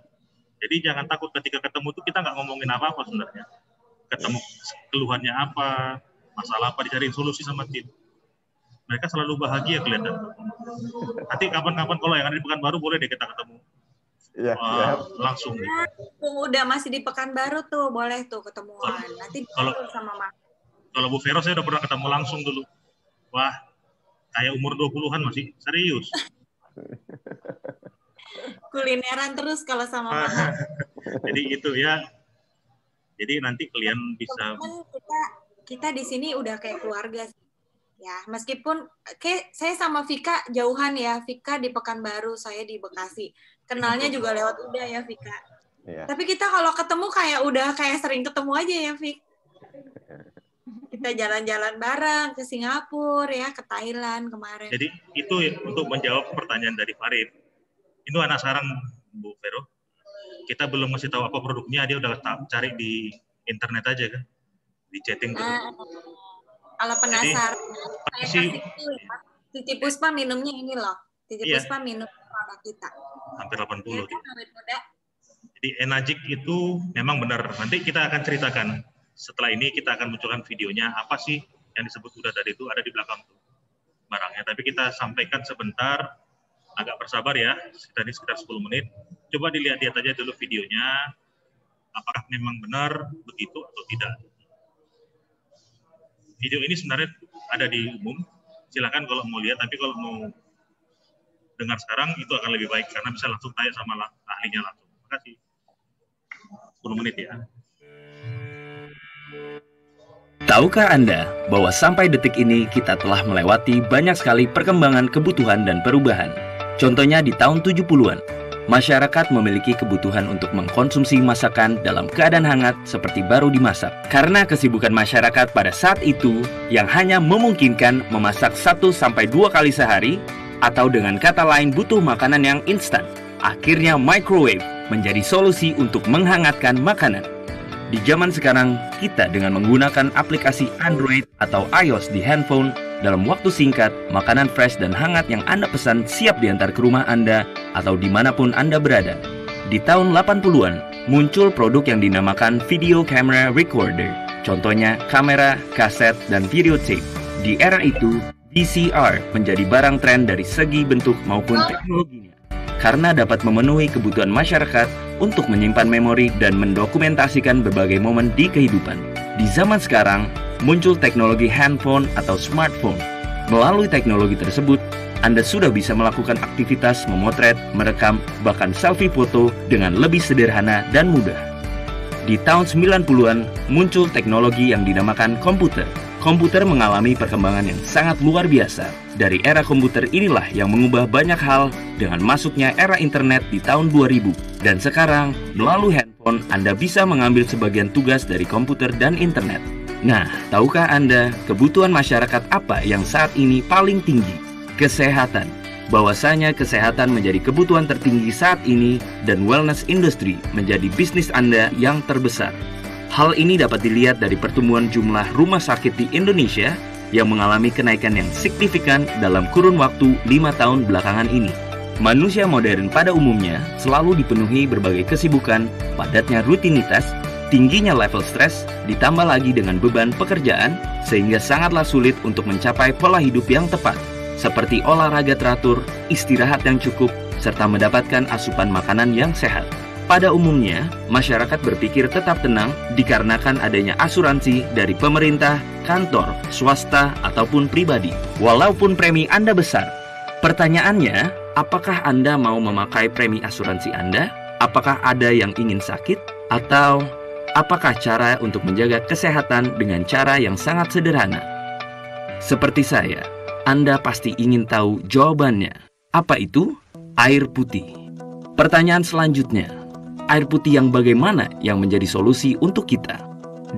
Jadi jangan takut ketika ketemu itu kita nggak ngomongin apa-apa sebenarnya. Ketemu keluhannya apa, masalah apa, dicariin solusi sama tim. Mereka selalu bahagia kelihatan. Nanti kapan-kapan kalau yang ada di Pekanbaru boleh deh kita ketemu. Iya, Langsung. Udah masih di Pekanbaru tuh, boleh tuh ketemuan. Nanti Kalau sama Mas. Kalau Bu Vero saya udah pernah ketemu langsung dulu. Wah, kayak umur 20-an masih serius. Kulineran terus kalau sama Mama. Jadi gitu ya. Jadi nanti kalian bisa. Kita di sini udah kayak keluarga sih. Ya, meskipun kayak saya sama Vika jauhan ya. Vika di Pekanbaru, saya di Bekasi. Kenalnya juga lewat Uda ya, Vika. Iya. Tapi kita kalau ketemu kayak udah kayak sering ketemu aja ya, Vik. Kita jalan-jalan bareng ke Singapura ya, ke Thailand kemarin. Jadi itu untuk menjawab pertanyaan dari Farid. Itu anak sekarang Bu Vero. Kita belum ngasih tahu apa produknya, dia udah cari di internet aja kan. Di chatting tuh. Kalau penasaran, Jadi, saya kasih dulu ya. Titi Puspa minumnya ini loh. Titi Iya. Puspa minum produk kita. hampir 80 Ya gitu. kan, awet muda. Jadi Enagic itu memang benar. Nanti kita akan ceritakan. Setelah ini kita akan munculkan videonya. Apa sih yang disebut udah tadi itu ada di belakang tuh barangnya. Tapi kita sampaikan sebentar. Agak bersabar ya. Sekitar 10 menit. Coba dilihat-lihat aja dulu videonya. Apakah memang benar begitu atau tidak. Video ini sebenarnya ada di umum. Silakan kalau mau lihat. Tapi kalau mau dengar sekarang itu akan lebih baik. Karena bisa langsung tanya sama ahlinya langsung. Terima kasih. 10 menit ya. Tahukah Anda bahwa sampai detik ini kita telah melewati banyak sekali perkembangan kebutuhan dan perubahan. Contohnya di tahun 70-an, masyarakat memiliki kebutuhan untuk mengkonsumsi masakan dalam keadaan hangat seperti baru dimasak. Karena kesibukan masyarakat pada saat itu yang hanya memungkinkan memasak 1-2 kali sehari, atau dengan kata lain butuh makanan yang instan. Akhirnya microwave menjadi solusi untuk menghangatkan makanan. Di zaman sekarang, kita dengan menggunakan aplikasi Android atau iOS di handphone, dalam waktu singkat, makanan fresh dan hangat yang Anda pesan siap diantar ke rumah Anda atau dimanapun Anda berada. Di tahun 80-an, muncul produk yang dinamakan Video Camera Recorder. Contohnya, kamera, kaset, dan videotape. Di era itu, VCR menjadi barang tren dari segi bentuk maupun teknologinya. Karena dapat memenuhi kebutuhan masyarakat untuk menyimpan memori dan mendokumentasikan berbagai momen di kehidupan. Di zaman sekarang, muncul teknologi handphone atau smartphone. Melalui teknologi tersebut, Anda sudah bisa melakukan aktivitas memotret, merekam, bahkan selfie foto dengan lebih sederhana dan mudah. Di tahun 90-an, muncul teknologi yang dinamakan komputer. Komputer mengalami perkembangan yang sangat luar biasa. Dari era komputer inilah yang mengubah banyak hal dengan masuknya era internet di tahun 2000. Dan sekarang, melalui handphone, Anda bisa mengambil sebagian tugas dari komputer dan internet. Nah, tahukah Anda kebutuhan masyarakat apa yang saat ini paling tinggi? Kesehatan. Bahwasanya kesehatan menjadi kebutuhan tertinggi saat ini dan wellness industry menjadi bisnis Anda yang terbesar. Hal ini dapat dilihat dari pertumbuhan jumlah rumah sakit di Indonesia yang mengalami kenaikan yang signifikan dalam kurun waktu 5 tahun belakangan ini. Manusia modern pada umumnya selalu dipenuhi berbagai kesibukan, padatnya rutinitas, tingginya level stres, ditambah lagi dengan beban pekerjaan, sehingga sangatlah sulit untuk mencapai pola hidup yang tepat, seperti olahraga teratur, istirahat yang cukup, serta mendapatkan asupan makanan yang sehat. Pada umumnya, masyarakat berpikir tetap tenang dikarenakan adanya asuransi dari pemerintah, kantor, swasta, ataupun pribadi. Walaupun premi Anda besar, pertanyaannya, apakah Anda mau memakai premi asuransi Anda? Apakah ada yang ingin sakit? Atau apakah cara untuk menjaga kesehatan dengan cara yang sangat sederhana? Seperti saya, Anda pasti ingin tahu jawabannya. Apa itu? Air putih. Pertanyaan selanjutnya, air putih yang bagaimana yang menjadi solusi untuk kita?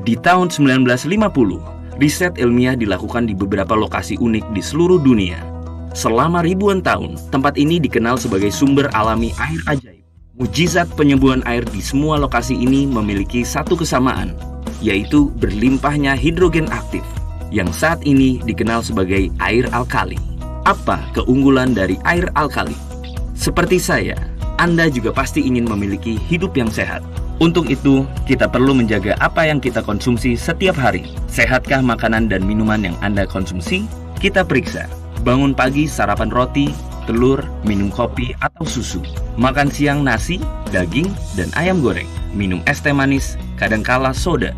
Di tahun 1950, riset ilmiah dilakukan di beberapa lokasi unik di seluruh dunia. Selama ribuan tahun, tempat ini dikenal sebagai sumber alami air ajaib. Mujizat penyembuhan air di semua lokasi ini memiliki satu kesamaan, yaitu berlimpahnya hidrogen aktif, yang saat ini dikenal sebagai air alkali. Apa keunggulan dari air alkali? Seperti saya, Anda juga pasti ingin memiliki hidup yang sehat. Untuk itu, kita perlu menjaga apa yang kita konsumsi setiap hari. Sehatkah makanan dan minuman yang Anda konsumsi? Kita periksa. Bangun pagi, sarapan roti, telur, minum kopi atau susu. Makan siang nasi, daging, dan ayam goreng. Minum es teh manis, kadangkala soda.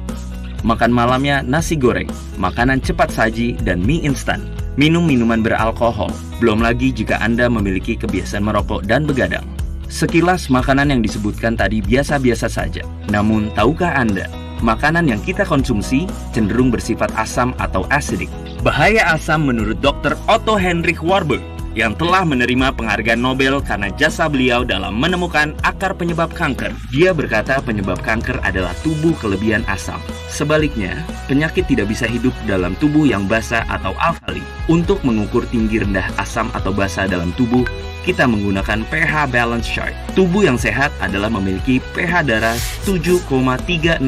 Makan malamnya nasi goreng, makanan cepat saji, dan mie instan. Minum minuman beralkohol. Belum lagi jika Anda memiliki kebiasaan merokok dan begadang. Sekilas makanan yang disebutkan tadi biasa-biasa saja. Namun, tahukah Anda, makanan yang kita konsumsi cenderung bersifat asam atau acidic. Bahaya asam menurut Dr. Otto Heinrich Warburg yang telah menerima penghargaan Nobel karena jasa beliau dalam menemukan akar penyebab kanker. Dia berkata penyebab kanker adalah tubuh kelebihan asam. Sebaliknya, penyakit tidak bisa hidup dalam tubuh yang basa atau alkali. Untuk mengukur tinggi rendah asam atau basa dalam tubuh, kita menggunakan pH balance chart. Tubuh yang sehat adalah memiliki pH darah 7,365.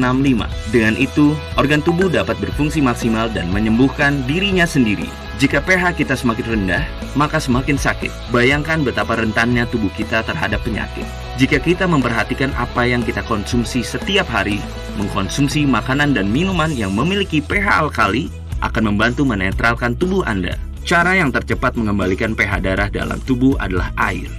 Dengan itu, organ tubuh dapat berfungsi maksimal dan menyembuhkan dirinya sendiri. Jika pH kita semakin rendah, maka semakin sakit. Bayangkan betapa rentannya tubuh kita terhadap penyakit. Jika kita memperhatikan apa yang kita konsumsi setiap hari, mengkonsumsi makanan dan minuman yang memiliki pH alkali akan membantu menetralkan tubuh Anda. Cara yang tercepat mengembalikan pH darah dalam tubuh adalah air.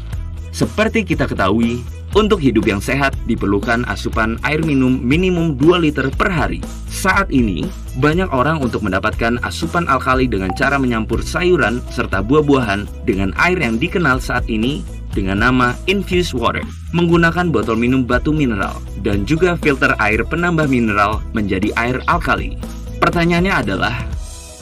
Seperti kita ketahui, untuk hidup yang sehat diperlukan asupan air minum minimum 2 liter per hari. Saat ini, banyak orang untuk mendapatkan asupan alkali dengan cara menyampur sayuran serta buah-buahan dengan air yang dikenal saat ini dengan nama infused water, menggunakan botol minum batu mineral, dan juga filter air penambah mineral menjadi air alkali. Pertanyaannya adalah,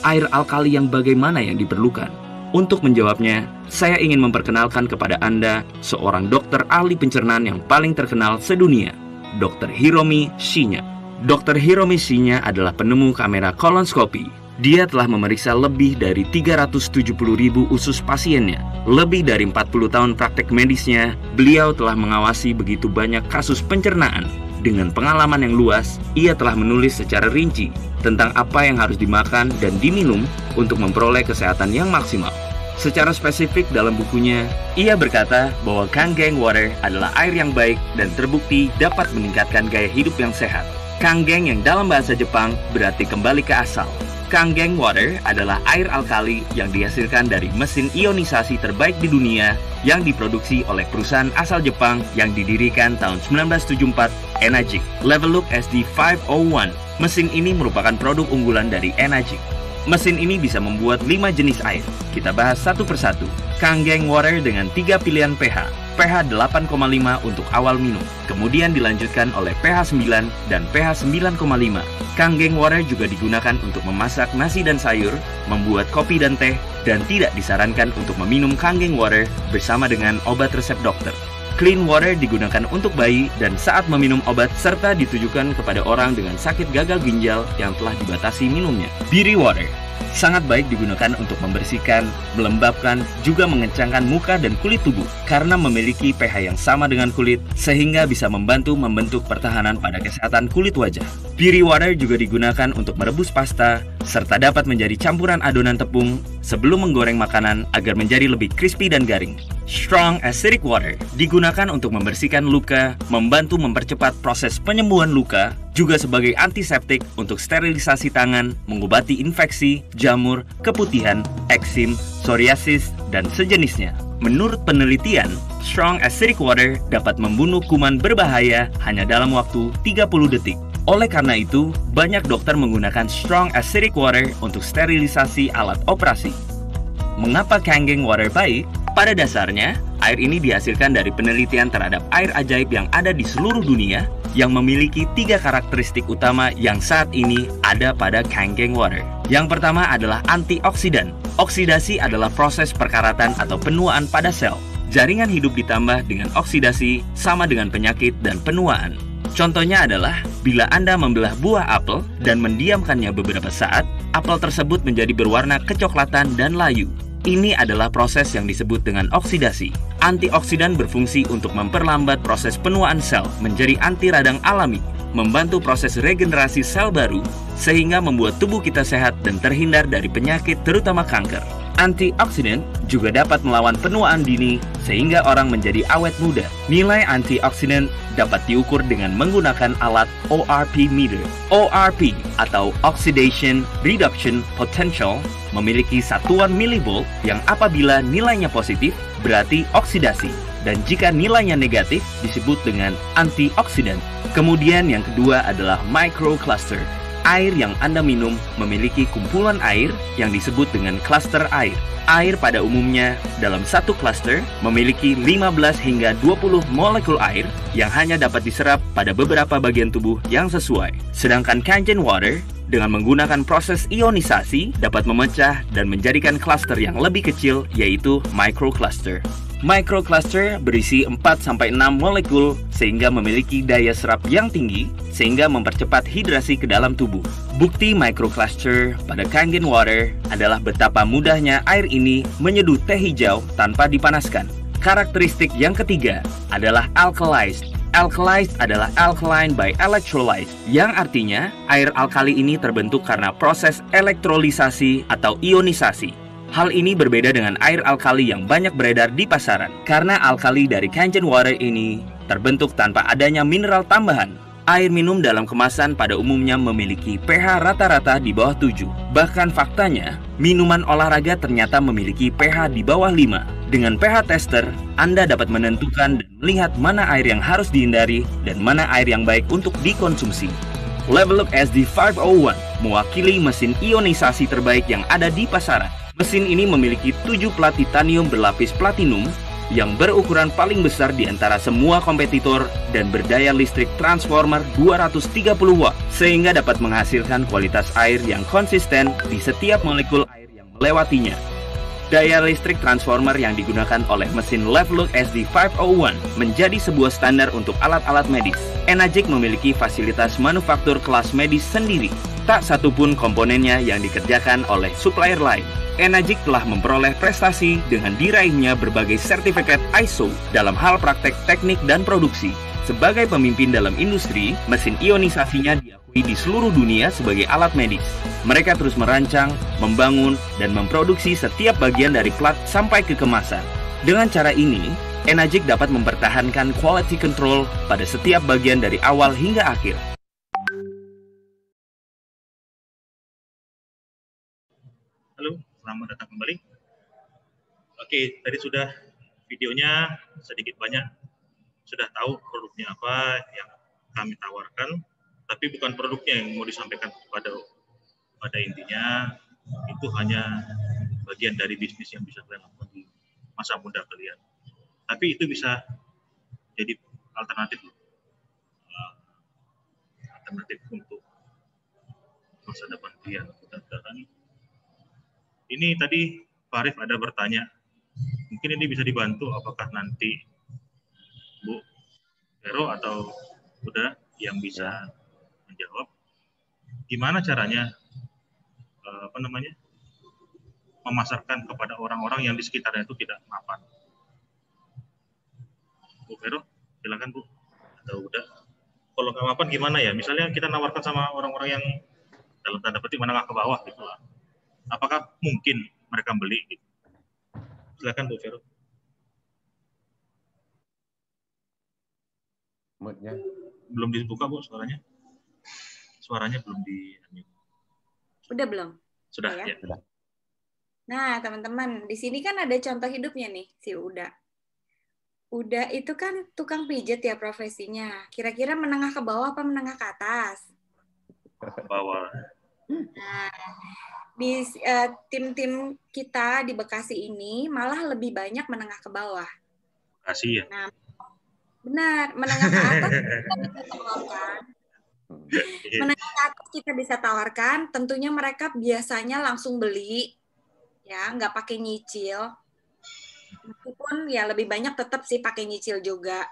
air alkali yang bagaimana yang diperlukan? Untuk menjawabnya, saya ingin memperkenalkan kepada Anda seorang dokter ahli pencernaan yang paling terkenal sedunia, Dr. Hiromi Shinya. Dr. Hiromi Shinya adalah penemu kamera kolonoskopi. Dia telah memeriksa lebih dari 370.000 usus pasiennya. Lebih dari 40 tahun praktek medisnya, beliau telah mengawasi begitu banyak kasus pencernaan. Dengan pengalaman yang luas, ia telah menulis secara rinci tentang apa yang harus dimakan dan diminum untuk memperoleh kesehatan yang maksimal. Secara spesifik dalam bukunya, ia berkata bahwa Kangen Water adalah air yang baik dan terbukti dapat meningkatkan gaya hidup yang sehat. Kangen yang dalam bahasa Jepang berarti kembali ke asal. Kangen Water adalah air alkali yang dihasilkan dari mesin ionisasi terbaik di dunia yang diproduksi oleh perusahaan asal Jepang yang didirikan tahun 1974, Enagic. Level Look SD501. Mesin ini merupakan produk unggulan dari Enagic. Mesin ini bisa membuat 5 jenis air. Kita bahas satu persatu. Kangen Water dengan 3 pilihan pH. pH 8,5 untuk awal minum, kemudian dilanjutkan oleh pH 9 dan pH 9,5. Kangen Water juga digunakan untuk memasak nasi dan sayur, membuat kopi dan teh, dan tidak disarankan untuk meminum Kangen Water bersama dengan obat resep dokter. Clean Water digunakan untuk bayi dan saat meminum obat serta ditujukan kepada orang dengan sakit gagal ginjal yang telah dibatasi minumnya. Beauty Water sangat baik digunakan untuk membersihkan, melembabkan, juga mengencangkan muka dan kulit tubuh karena memiliki pH yang sama dengan kulit sehingga bisa membantu membentuk pertahanan pada kesehatan kulit wajah. Beauty Water juga digunakan untuk merebus pasta serta dapat menjadi campuran adonan tepung sebelum menggoreng makanan agar menjadi lebih crispy dan garing. Strong Acidic Water digunakan untuk membersihkan luka, membantu mempercepat proses penyembuhan luka, juga sebagai antiseptik untuk sterilisasi tangan, mengobati infeksi, jamur, keputihan, eksim, psoriasis, dan sejenisnya. Menurut penelitian, Strong Acidic Water dapat membunuh kuman berbahaya hanya dalam waktu 30 detik. Oleh karena itu, banyak dokter menggunakan Strong Acidic Water untuk sterilisasi alat operasi. Mengapa Kangen Water baik? Pada dasarnya, Air ini dihasilkan dari penelitian terhadap air ajaib yang ada di seluruh dunia yang memiliki 3 karakteristik utama yang saat ini ada pada Kangen water. Yang pertama adalah antioksidan. Oksidasi adalah proses perkaratan atau penuaan pada sel. Jaringan hidup ditambah dengan oksidasi sama dengan penyakit dan penuaan. Contohnya adalah bila Anda membelah buah apel dan mendiamkannya beberapa saat, apel tersebut menjadi berwarna kecoklatan dan layu. Ini adalah proses yang disebut dengan oksidasi. Antioksidan berfungsi untuk memperlambat proses penuaan sel menjadi anti radang alami, membantu proses regenerasi sel baru, sehingga membuat tubuh kita sehat dan terhindar dari penyakit terutama kanker. Antioksidan juga dapat melawan penuaan dini sehingga orang menjadi awet muda. Nilai antioksidan dapat diukur dengan menggunakan alat ORP meter. ORP atau Oxidation Reduction Potential memiliki satuan milivolt yang apabila nilainya positif berarti oksidasi dan jika nilainya negatif disebut dengan antioksidan. Kemudian yang kedua adalah microcluster. Air yang Anda minum memiliki kumpulan air yang disebut dengan klaster air. Air pada umumnya dalam satu klaster memiliki 15 hingga 20 molekul air yang hanya dapat diserap pada beberapa bagian tubuh yang sesuai. Sedangkan Kangen water dengan menggunakan proses ionisasi dapat memecah dan menjadikan klaster yang lebih kecil yaitu microcluster. Microcluster berisi 4-6 molekul sehingga memiliki daya serap yang tinggi sehingga mempercepat hidrasi ke dalam tubuh. Bukti microcluster pada Kangen water adalah betapa mudahnya air ini menyeduh teh hijau tanpa dipanaskan. Karakteristik yang ketiga adalah alkalized. Alkalized adalah alkaline by electrolyte, yang artinya air alkali ini terbentuk karena proses elektrolisasi atau ionisasi. Hal ini berbeda dengan air alkali yang banyak beredar di pasaran, karena alkali dari Kangen water ini terbentuk tanpa adanya mineral tambahan. Air minum dalam kemasan pada umumnya memiliki pH rata-rata di bawah 7. Bahkan faktanya, minuman olahraga ternyata memiliki pH di bawah 5. Dengan pH tester, Anda dapat menentukan dan melihat mana air yang harus dihindari dan mana air yang baik untuk dikonsumsi. Level Look SD501 mewakili mesin ionisasi terbaik yang ada di pasaran. Mesin ini memiliki 7 plat titanium berlapis platinum yang berukuran paling besar di antara semua kompetitor dan berdaya listrik transformer 230 watt sehingga dapat menghasilkan kualitas air yang konsisten di setiap molekul air yang melewatinya. Daya listrik transformer yang digunakan oleh mesin Level Look SD501 menjadi sebuah standar untuk alat-alat medis. Enagic memiliki fasilitas manufaktur kelas medis sendiri. Tak satupun komponennya yang dikerjakan oleh supplier lain. Enagic telah memperoleh prestasi dengan diraihnya berbagai sertifikat ISO dalam hal praktek teknik dan produksi. Sebagai pemimpin dalam industri, mesin ionisasinya diakui di seluruh dunia sebagai alat medis. Mereka terus merancang, membangun, dan memproduksi setiap bagian dari plat sampai ke kemasan. Dengan cara ini, Enagic dapat mempertahankan quality control pada setiap bagian dari awal hingga akhir. Halo, selamat datang kembali. Oke, tadi sudah videonya sedikit banyak sudah tahu produknya apa yang kami tawarkan, tapi bukan produknya yang mau disampaikan pada intinya itu hanya bagian dari bisnis yang bisa kalian lakukan di masa muda kalian. Tapi itu bisa jadi alternatif untuk masa depan kalian. Ini tadi Pak Arif ada bertanya, mungkin ini bisa dibantu apakah nanti Bu Vero atau Uda yang bisa menjawab gimana caranya memasarkan kepada orang-orang yang di sekitarnya itu tidak mapan. Bu Vero, silakan Bu. Atau Uda. Kalau nggak mapan gimana ya? Misalnya kita nawarkan sama orang-orang yang dalam tanda petik menengah ke bawah gitu lah. Apakah mungkin mereka beli? Gitu? Silakan Bu Vero. Moodnya. Belum dibuka Bu suaranya? Suaranya belum di. Udah belum? Sudah ya. Ya. Nah, teman-teman, di sini kan ada contoh hidupnya nih, si Uda. Uda itu kan tukang pijat ya profesinya. Kira-kira menengah ke bawah apa menengah ke atas? Ke bawah. Nah, di tim-tim kita di Bekasi ini malah lebih banyak menengah ke bawah. Kasih ya. Nah, benar, menengah ke atas kita bisa tawarkan. Menengah ke atas kita bisa tawarkan, tentunya mereka biasanya langsung beli, ya, nggak pakai nyicil. Meskipun ya lebih banyak tetap sih pakai nyicil juga.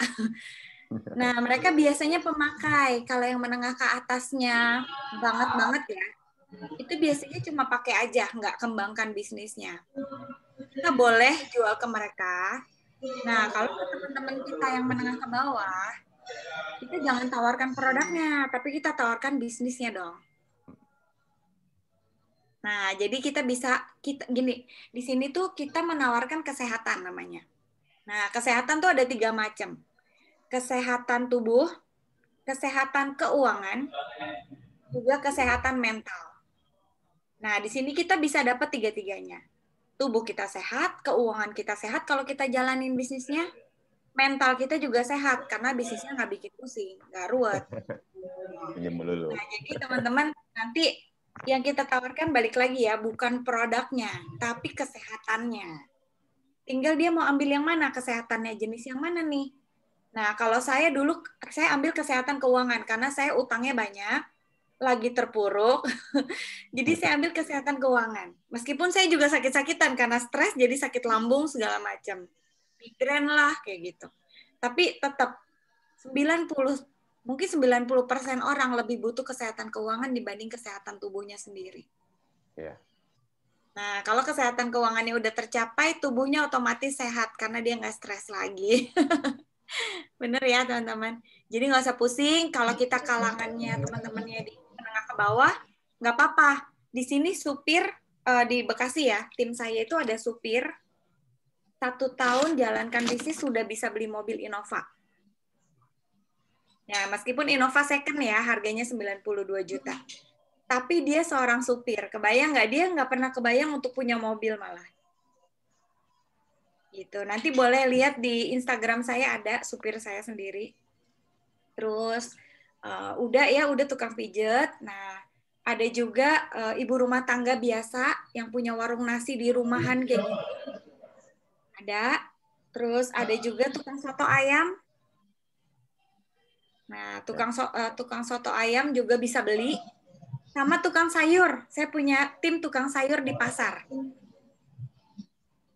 Nah, mereka biasanya pemakai. Kalau yang menengah ke atasnya banget ya, itu biasanya cuma pakai aja, nggak kembangkan bisnisnya. Kita boleh jual ke mereka. Nah, kalau ke teman-teman kita yang menengah ke bawah, kita jangan tawarkan produknya, tapi kita tawarkan bisnisnya dong. Nah, jadi kita gini, di sini tuh kita menawarkan kesehatan namanya. Nah, kesehatan tuh ada 3 macam. Kesehatan tubuh, kesehatan keuangan, juga kesehatan mental. Nah, di sini kita bisa dapat 3-tiganya. Tubuh kita sehat, keuangan kita sehat kalau kita jalanin bisnisnya, mental kita juga sehat karena bisnisnya nggak bikin pusing, nggak ruwet. Nah, jadi teman-teman nanti yang kita tawarkan balik lagi ya, bukan produknya, tapi kesehatannya. Tinggal dia mau ambil yang mana, kesehatannya jenis yang mana nih. Nah, kalau saya dulu, saya ambil kesehatan keuangan karena saya utangnya banyak, lagi terpuruk, jadi saya ambil kesehatan keuangan. Meskipun saya juga sakit-sakitan karena stres, jadi sakit lambung segala macam. Migrain lah, kayak gitu. Tapi tetap 90% orang lebih butuh kesehatan keuangan dibanding kesehatan tubuhnya sendiri. Yeah. Nah, kalau kesehatan keuangannya udah tercapai, tubuhnya otomatis sehat karena dia nggak stres lagi. Bener ya, teman-teman? Jadi nggak usah pusing. Kalau kita kalangannya teman-temannya di menengah ke bawah, nggak apa-apa. Di sini supir, di Bekasi ya, tim saya itu ada supir, 1 tahun jalankan bisnis sudah bisa beli mobil Innova. Ya, meskipun Innova second ya, harganya 92 juta. Tapi dia seorang supir. Kebayang nggak? Dia nggak pernah kebayang untuk punya mobil malah. Gitu. Nanti boleh lihat di Instagram saya ada supir saya sendiri. Terus udah tukang pijet. Nah, ada juga ibu rumah tangga biasa yang punya warung nasi di rumahan kayak gitu. Ada. Terus ada juga tukang soto ayam. Nah, tukang soto ayam juga bisa beli. Sama tukang sayur. Saya punya tim tukang sayur di pasar.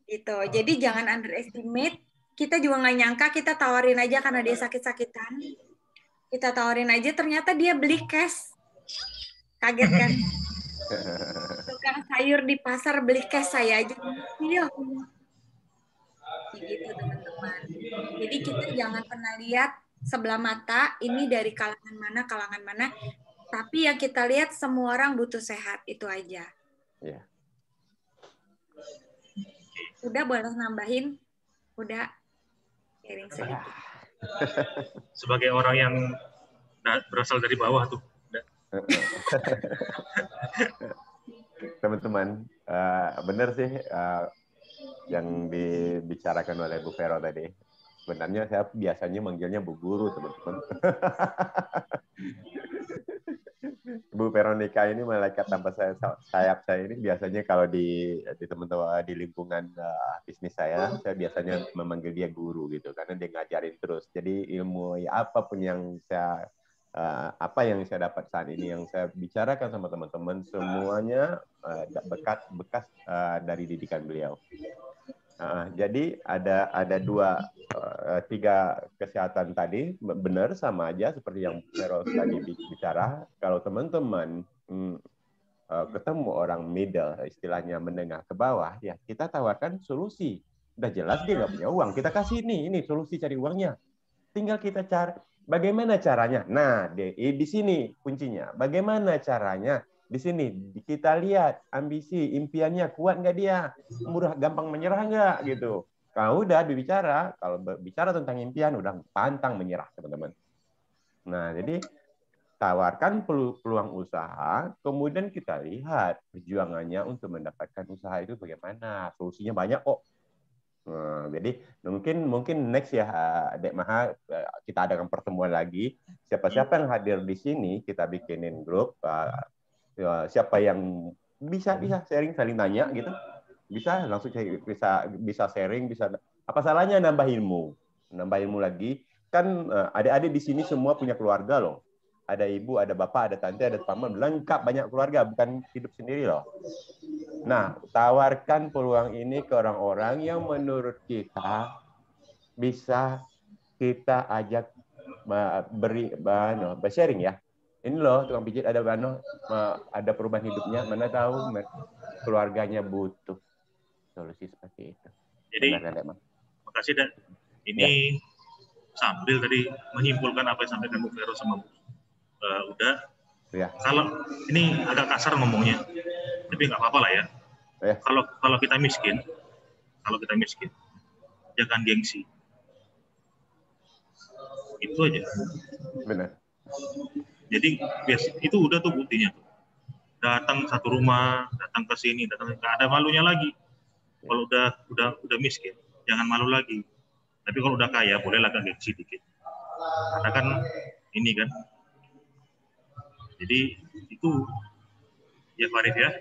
Gitu. Jadi jangan underestimate. Kita juga nggak nyangka, kita tawarin aja karena dia sakit-sakitan. Kita tawarin aja, ternyata dia beli cash. Kaget kan? Tukang sayur di pasar beli cash, saya aja. Iya. Gitu, teman-teman. Jadi kita jangan pernah lihat sebelah mata, ini dari kalangan mana. Tapi yang kita lihat semua orang butuh sehat, itu aja. Yeah. Udah boleh nambahin? Udah sharing sedikit. Sebagai orang yang berasal dari bawah tuh. Teman-teman, benar sih yang dibicarakan oleh Bu Vero tadi. Sebenarnya saya biasanya manggilnya Bu Guru, teman-teman. Bu Veronica ini malaikat tanpa sayap saya ini biasanya kalau di teman-teman di lingkungan bisnis saya biasanya memanggil dia guru gitu karena dia ngajarin terus. Jadi ilmu apapun yang saya dapat saat ini yang saya bicarakan sama teman-teman semuanya bekas dari didikan beliau. Jadi ada 3 kesehatan tadi benar sama aja seperti yang Vero tadi bicara. Kalau teman-teman ketemu orang middle, istilahnya menengah ke bawah, ya kita tawarkan solusi. Udah jelas dia nggak punya uang, kita kasih ini solusi cari uangnya. Tinggal kita cari bagaimana caranya. Nah, di sini kuncinya. Bagaimana caranya? Di sini kita lihat ambisi, impiannya kuat nggak dia, mudah gampang menyerah nggak gitu. Kalau udah bicara, kalau bicara tentang impian udah pantang menyerah teman-teman. Nah jadi tawarkan peluang usaha, kemudian kita lihat perjuangannya untuk mendapatkan usaha itu bagaimana, solusinya banyak kok. Nah, jadi mungkin next ya Dek Maha kita adakan pertemuan lagi. Siapa-siapa yang hadir di sini kita bikinin grup. Siapa yang bisa sharing saling tanya gitu bisa langsung bisa sharing bisa apa salahnya nambah ilmu nambah ilmu lagi. Kan adik-adik di sini semua punya keluarga loh. Ada ibu, ada bapak, ada tante, ada paman, lengkap, banyak keluarga, bukan hidup sendiri loh. Nah, tawarkan peluang ini ke orang-orang yang menurut kita bisa kita ajak bersharing ya. Ini loh tukang pijit ada perubahan hidupnya, mana tahu keluarganya butuh solusi seperti itu. Jadi, makasih Dan. Ini sambil tadi menyimpulkan apa yang sampaikan Bu Vero sama Uda. Ya. Kalau ini agak kasar ngomongnya, tapi nggak apa-apa lah ya. Kalau kita miskin, jangan gengsi. Itu aja. Benar. Jadi itu udah tuh buktinya. Datang satu rumah, datang ke sini, nggak ada malunya lagi. Kalau udah miskin, jangan malu lagi. Tapi kalau udah kaya, boleh agak gengsi dikit. Karena kan ini kan. Jadi itu ya Farid ya.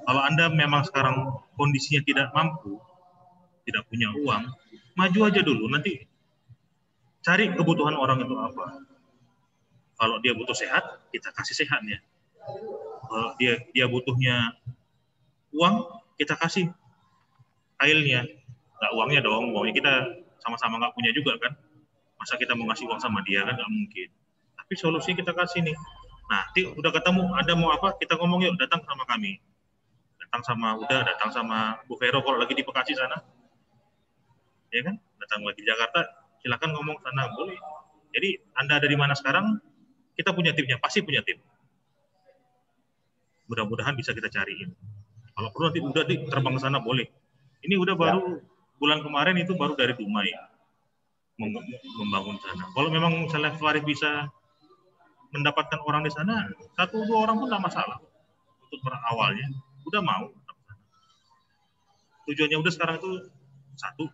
Kalau Anda memang sekarang kondisinya tidak mampu, tidak punya uang, maju aja dulu. Nanti cari kebutuhan orang itu apa. Kalau dia butuh sehat, kita kasih sehatnya. Kalau dia butuhnya uang, kita kasih kailnya. Nggak uangnya dong, uangnya kita sama-sama nggak punya juga kan. Masa kita mau ngasih uang sama dia kan nggak mungkin. Tapi solusi kita kasih nih. Nah, udah ketemu, ada mau apa, kita ngomong yuk, datang sama kami. Datang sama Uda, datang sama Bu Vero kalau lagi di Bekasi sana. Ya kan? Datang lagi di Jakarta, silakan ngomong sana, boleh. Jadi Anda ada di mana sekarang, kita punya timnya, pasti punya tim. Mudah-mudahan bisa kita cariin. Kalau perlu nanti udah terbang ke sana boleh. Ini udah baru bulan kemarin itu baru dari Dumai membangun sana. Kalau memang misalnya Farid bisa mendapatkan orang di sana, 1-2 orang pun tidak masalah. Untuk awalnya, udah mau. Tujuannya udah sekarang itu satu,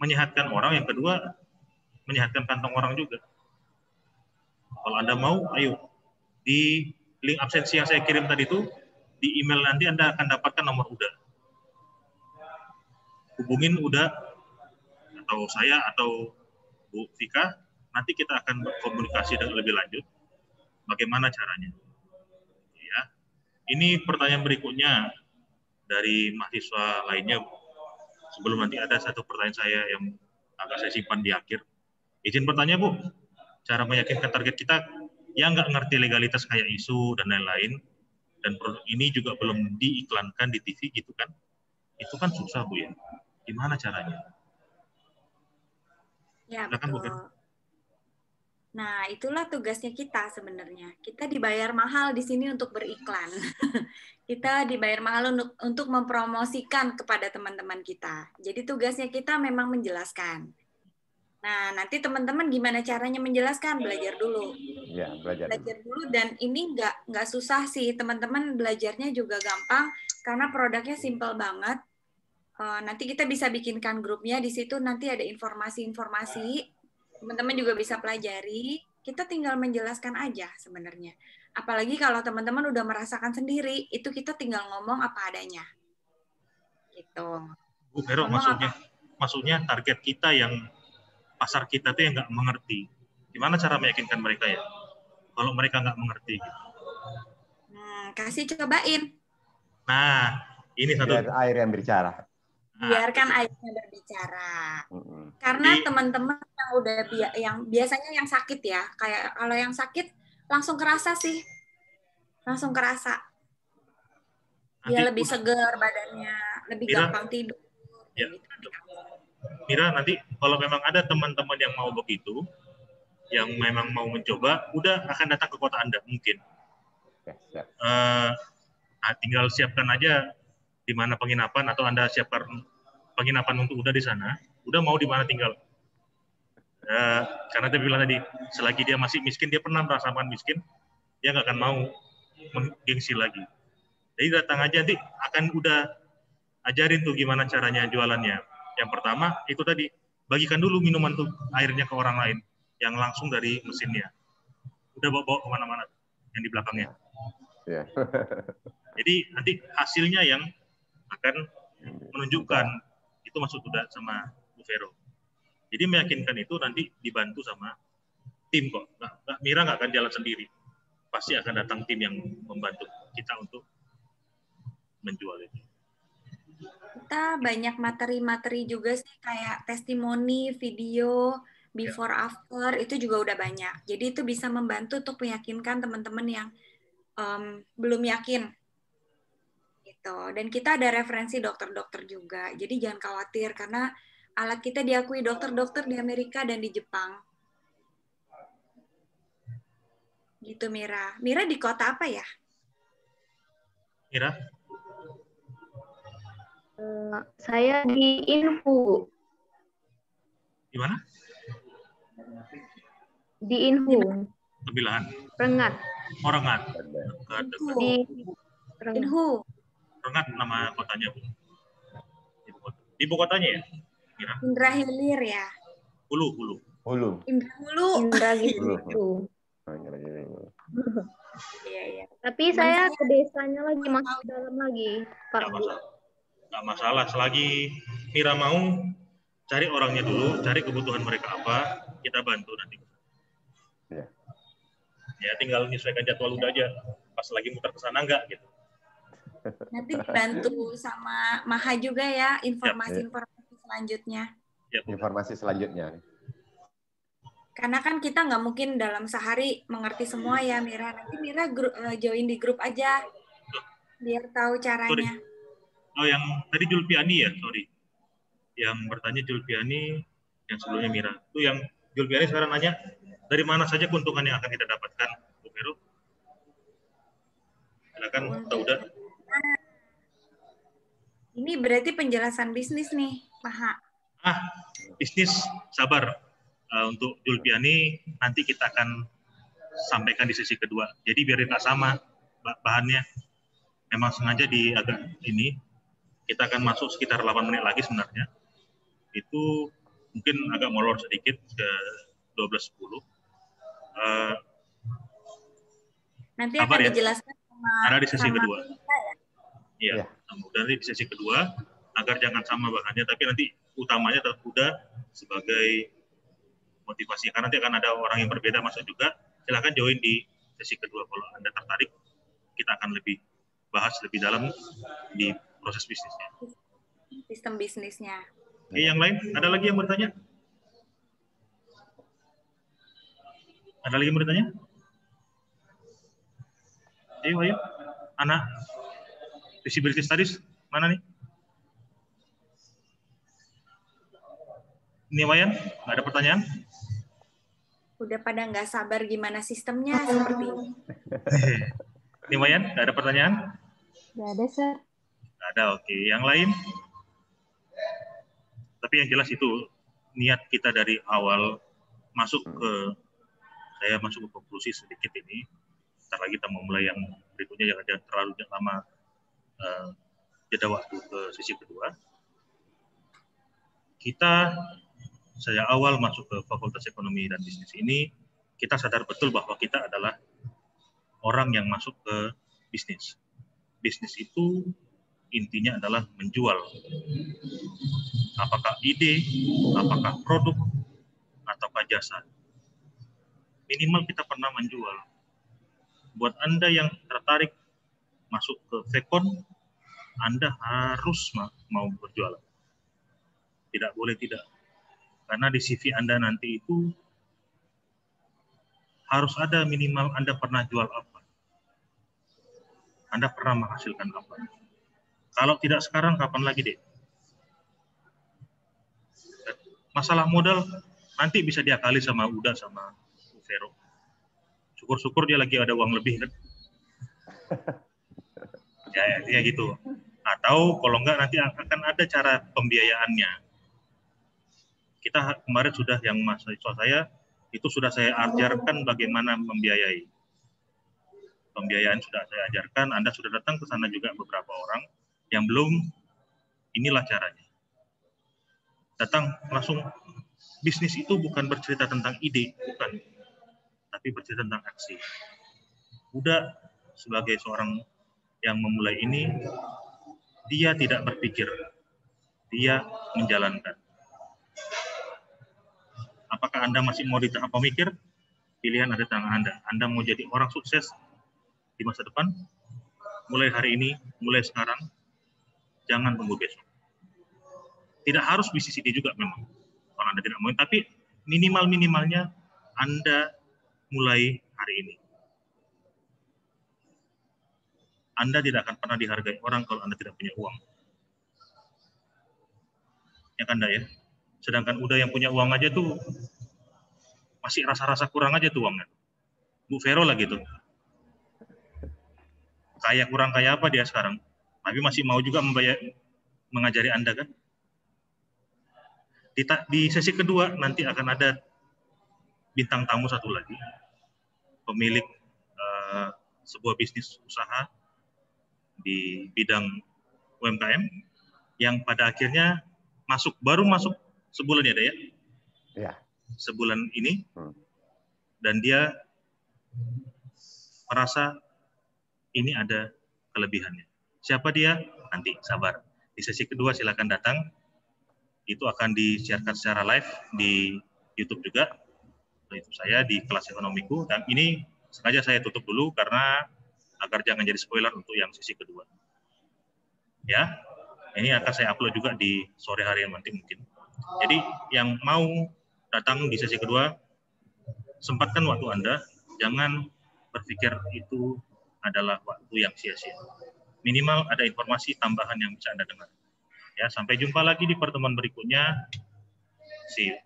menyehatkan orang, yang kedua, menyehatkan kantong orang juga. Kalau Anda mau, ayo. Di link absensi yang saya kirim tadi itu, di email nanti Anda akan dapatkan nomor Uda. Hubungin Uda, atau saya, atau Bu Vika, nanti kita akan berkomunikasi dengan lebih lanjut. Bagaimana caranya? Ya. Ini pertanyaan berikutnya dari mahasiswa lainnya. Sebelum nanti ada satu pertanyaan saya yang agak saya simpan di akhir. Izin bertanya, Bu. Cara meyakinkan target kita yang nggak ngerti legalitas kayak isu dan lain-lain, dan produk ini juga belum diiklankan di TV gitu kan? Itu kan susah, Bu ya. Gimana caranya? Ya, betul. Nah, itulah tugasnya kita sebenarnya. Kita dibayar mahal di sini untuk beriklan. Kita dibayar mahal untuk mempromosikan kepada teman-teman kita. Jadi tugasnya kita memang menjelaskan. Nah, nanti teman-teman gimana caranya menjelaskan? Belajar dulu. Ya, belajar dulu. Dan ini nggak susah sih. Teman-teman belajarnya juga gampang karena produknya simple banget. Nanti kita bisa bikinkan grupnya di situ. Nanti ada informasi-informasi. Teman-teman juga bisa pelajari, kita tinggal menjelaskan aja sebenarnya. Apalagi kalau teman-teman udah merasakan sendiri, itu kita tinggal ngomong apa adanya. Gitu. Bu Vero, maksudnya target kita yang, pasar kita tuh yang nggak mengerti. Gimana cara meyakinkan mereka ya? Kalau mereka nggak mengerti. Gitu. Kasih cobain. Nah, ini satu. Biar air yang berbicara. Biarkan airnya berbicara. Karena teman-teman yang udah yang biasanya yang sakit ya, kayak kalau yang sakit langsung kerasa sih. Langsung kerasa. Dia lebih segar badannya, lebih gampang tidur. Ya. Mira, nanti kalau memang ada teman-teman yang mau begitu, yang memang mau mencoba, udah akan datang ke kota Anda mungkin. Tinggal siapkan aja di mana penginapan, atau Anda siapkan penginapan untuk Uda di sana. Udah mau di mana tinggal. Karena dia bilang tadi, selagi dia masih miskin, dia pernah merasakan miskin, dia nggak akan mau menggengsi lagi. Jadi datang aja, nanti akan udah ajarin tuh gimana caranya jualannya. Yang pertama, itu tadi, bagikan dulu minuman tuh, airnya ke orang lain, yang langsung dari mesinnya. Udah bawa kemana-mana, yang di belakangnya. Yeah. Jadi nanti hasilnya yang akan menunjukkan, itu maksud Uda sama Vero. Jadi meyakinkan itu nanti dibantu sama tim kok. Mira nggak akan jalan sendiri. Pasti akan datang tim yang membantu kita untuk menjual itu. Kita banyak materi-materi juga sih, kayak testimoni, video, before after, itu juga udah banyak. Jadi itu bisa membantu untuk meyakinkan teman-teman yang belum yakin. Gitu. Dan kita ada referensi dokter-dokter juga. Jadi jangan khawatir, karena alat kita diakui dokter-dokter di Amerika dan di Jepang. Gitu, Mira. Mira di kota apa ya? Mira? Saya di Inhu. Di mana? Di Inhu. Kebilahan. Rengat. Rengat. Di Rengat. Inhu. Rengat nama kotanya, Bu. Di ibu kotanya ya? Mira? Indra Hilir ya? Hulu. Indra Hulu. Indra gitu. Iya. Tapi saya ke desanya lagi, masuk ke dalam lagi. Nggak masalah. Selagi Mira mau, cari orangnya dulu, cari kebutuhan mereka apa, kita bantu nanti. Ya, tinggal menyesuaikan jadwal udah aja. Pas lagi muter ke sana enggak gitu. Nanti dibantu sama Maha juga ya, informasi-informasi selanjutnya. Informasi selanjutnya. Karena kan kita nggak mungkin dalam sehari mengerti semua ya, Mira. Nanti Mira join di grup aja, biar tahu caranya. Sorry. Oh, yang tadi Julpiani ya, sorry. Yang bertanya Julpiani, yang sebelumnya Mira. Itu yang Julpiani sekarang nanya, dari mana saja keuntungan yang akan kita dapatkan, Bu Vero? Silakan, udah. Ini berarti penjelasan bisnis nih, Maha. Bisnis, sabar. Untuk Julpiani, nanti kita akan sampaikan di sesi kedua. Jadi biar tidak sama bahannya. Memang sengaja di agak ini, kita akan masuk sekitar 8 menit lagi sebenarnya. Itu mungkin agak molor sedikit ke 12.10. Nanti akan dijelaskan sama ada di sesi kedua. Ya? Iya, nanti di sesi kedua, agar jangan sama bahannya, tapi nanti utamanya tetap kuda sebagai motivasi. Karena nanti akan ada orang yang berbeda masuk juga. Silakan join di sesi kedua kalau Anda tertarik. Kita akan bahas lebih dalam di proses bisnisnya. Sistem bisnisnya. Oke, yang lain? Ada lagi yang bertanya? Ada lagi yang bertanya? Ayo. Anak visibility studies, mana nih? Ini Wayan, nggak ada pertanyaan? Udah pada nggak sabar gimana sistemnya seperti ini. Ini Wayan, nggak ada pertanyaan? Nggak ada, Sir. Nggak ada, oke. Yang lain? Tapi yang jelas itu, niat kita dari awal saya masuk ke konklusi sedikit ini. Setelah lagi kita mau mulai yang berikutnya, jangan terlalu lama jeda waktu ke sesi kedua. Saya awal masuk ke Fakultas Ekonomi dan Bisnis ini, kita sadar betul bahwa kita adalah orang yang masuk ke bisnis. Bisnis itu intinya adalah menjual. Apakah ide, apakah produk, ataukah jasa. Minimal kita pernah menjual. Buat Anda yang tertarik masuk ke Vekon, Anda harus mau berjualan. Tidak boleh tidak. Karena di CV Anda nanti itu harus ada minimal Anda pernah jual apa. Anda pernah menghasilkan apa. Kalau tidak sekarang, kapan lagi, Dek? Masalah modal nanti bisa diakali sama Uda sama Vero. Syukur-syukur dia lagi ada uang lebih kan. Ya gitu. Atau kalau enggak nanti akan ada cara pembiayaannya. Kita kemarin sudah yang mahasiswa saya itu sudah saya ajarkan bagaimana membiayai. Pembiayaan sudah saya ajarkan, Anda sudah datang ke sana juga beberapa orang yang belum, inilah caranya. Datang langsung, bisnis itu bukan bercerita tentang ide, bukan, tapi bercerita tentang aksi. Udah sebagai seorang yang memulai ini, dia tidak berpikir, dia menjalankan. Apakah Anda masih mau di tahap pemikir? Pilihan ada di tangan Anda. Anda mau jadi orang sukses di masa depan? Mulai hari ini, mulai sekarang, jangan tunggu besok. Tidak harus bisnis ini juga memang, kalau Anda tidak mau, tapi minimalnya Anda mulai hari ini. Anda tidak akan pernah dihargai orang kalau Anda tidak punya uang. Ya kan, ya? Sedangkan udah yang punya uang aja tuh masih rasa-rasa kurang aja tuh uangnya. Bu Vero lah gitu. Kaya kurang kaya apa dia sekarang? Tapi masih mau juga mengajari Anda kan? Di sesi kedua nanti akan ada bintang tamu satu lagi, pemilik sebuah bisnis usaha di bidang UMKM yang pada akhirnya baru masuk sebulan ya, Daya? Ya. Sebulan ini, dan dia merasa ini ada kelebihannya. Siapa dia? Nanti sabar. Di sesi kedua silakan datang. Itu akan disiarkan secara live di YouTube juga. Itu saya di kelas ekonomiku, dan ini sengaja saya tutup dulu karena agar jangan jadi spoiler untuk yang sesi kedua. Ya, ini akan saya upload juga di sore hari nanti mungkin. Jadi yang mau datang di sesi kedua, sempatkan waktu Anda, jangan berpikir itu adalah waktu yang sia-sia. Minimal ada informasi tambahan yang bisa Anda dengar. Ya, sampai jumpa lagi di pertemuan berikutnya. See you.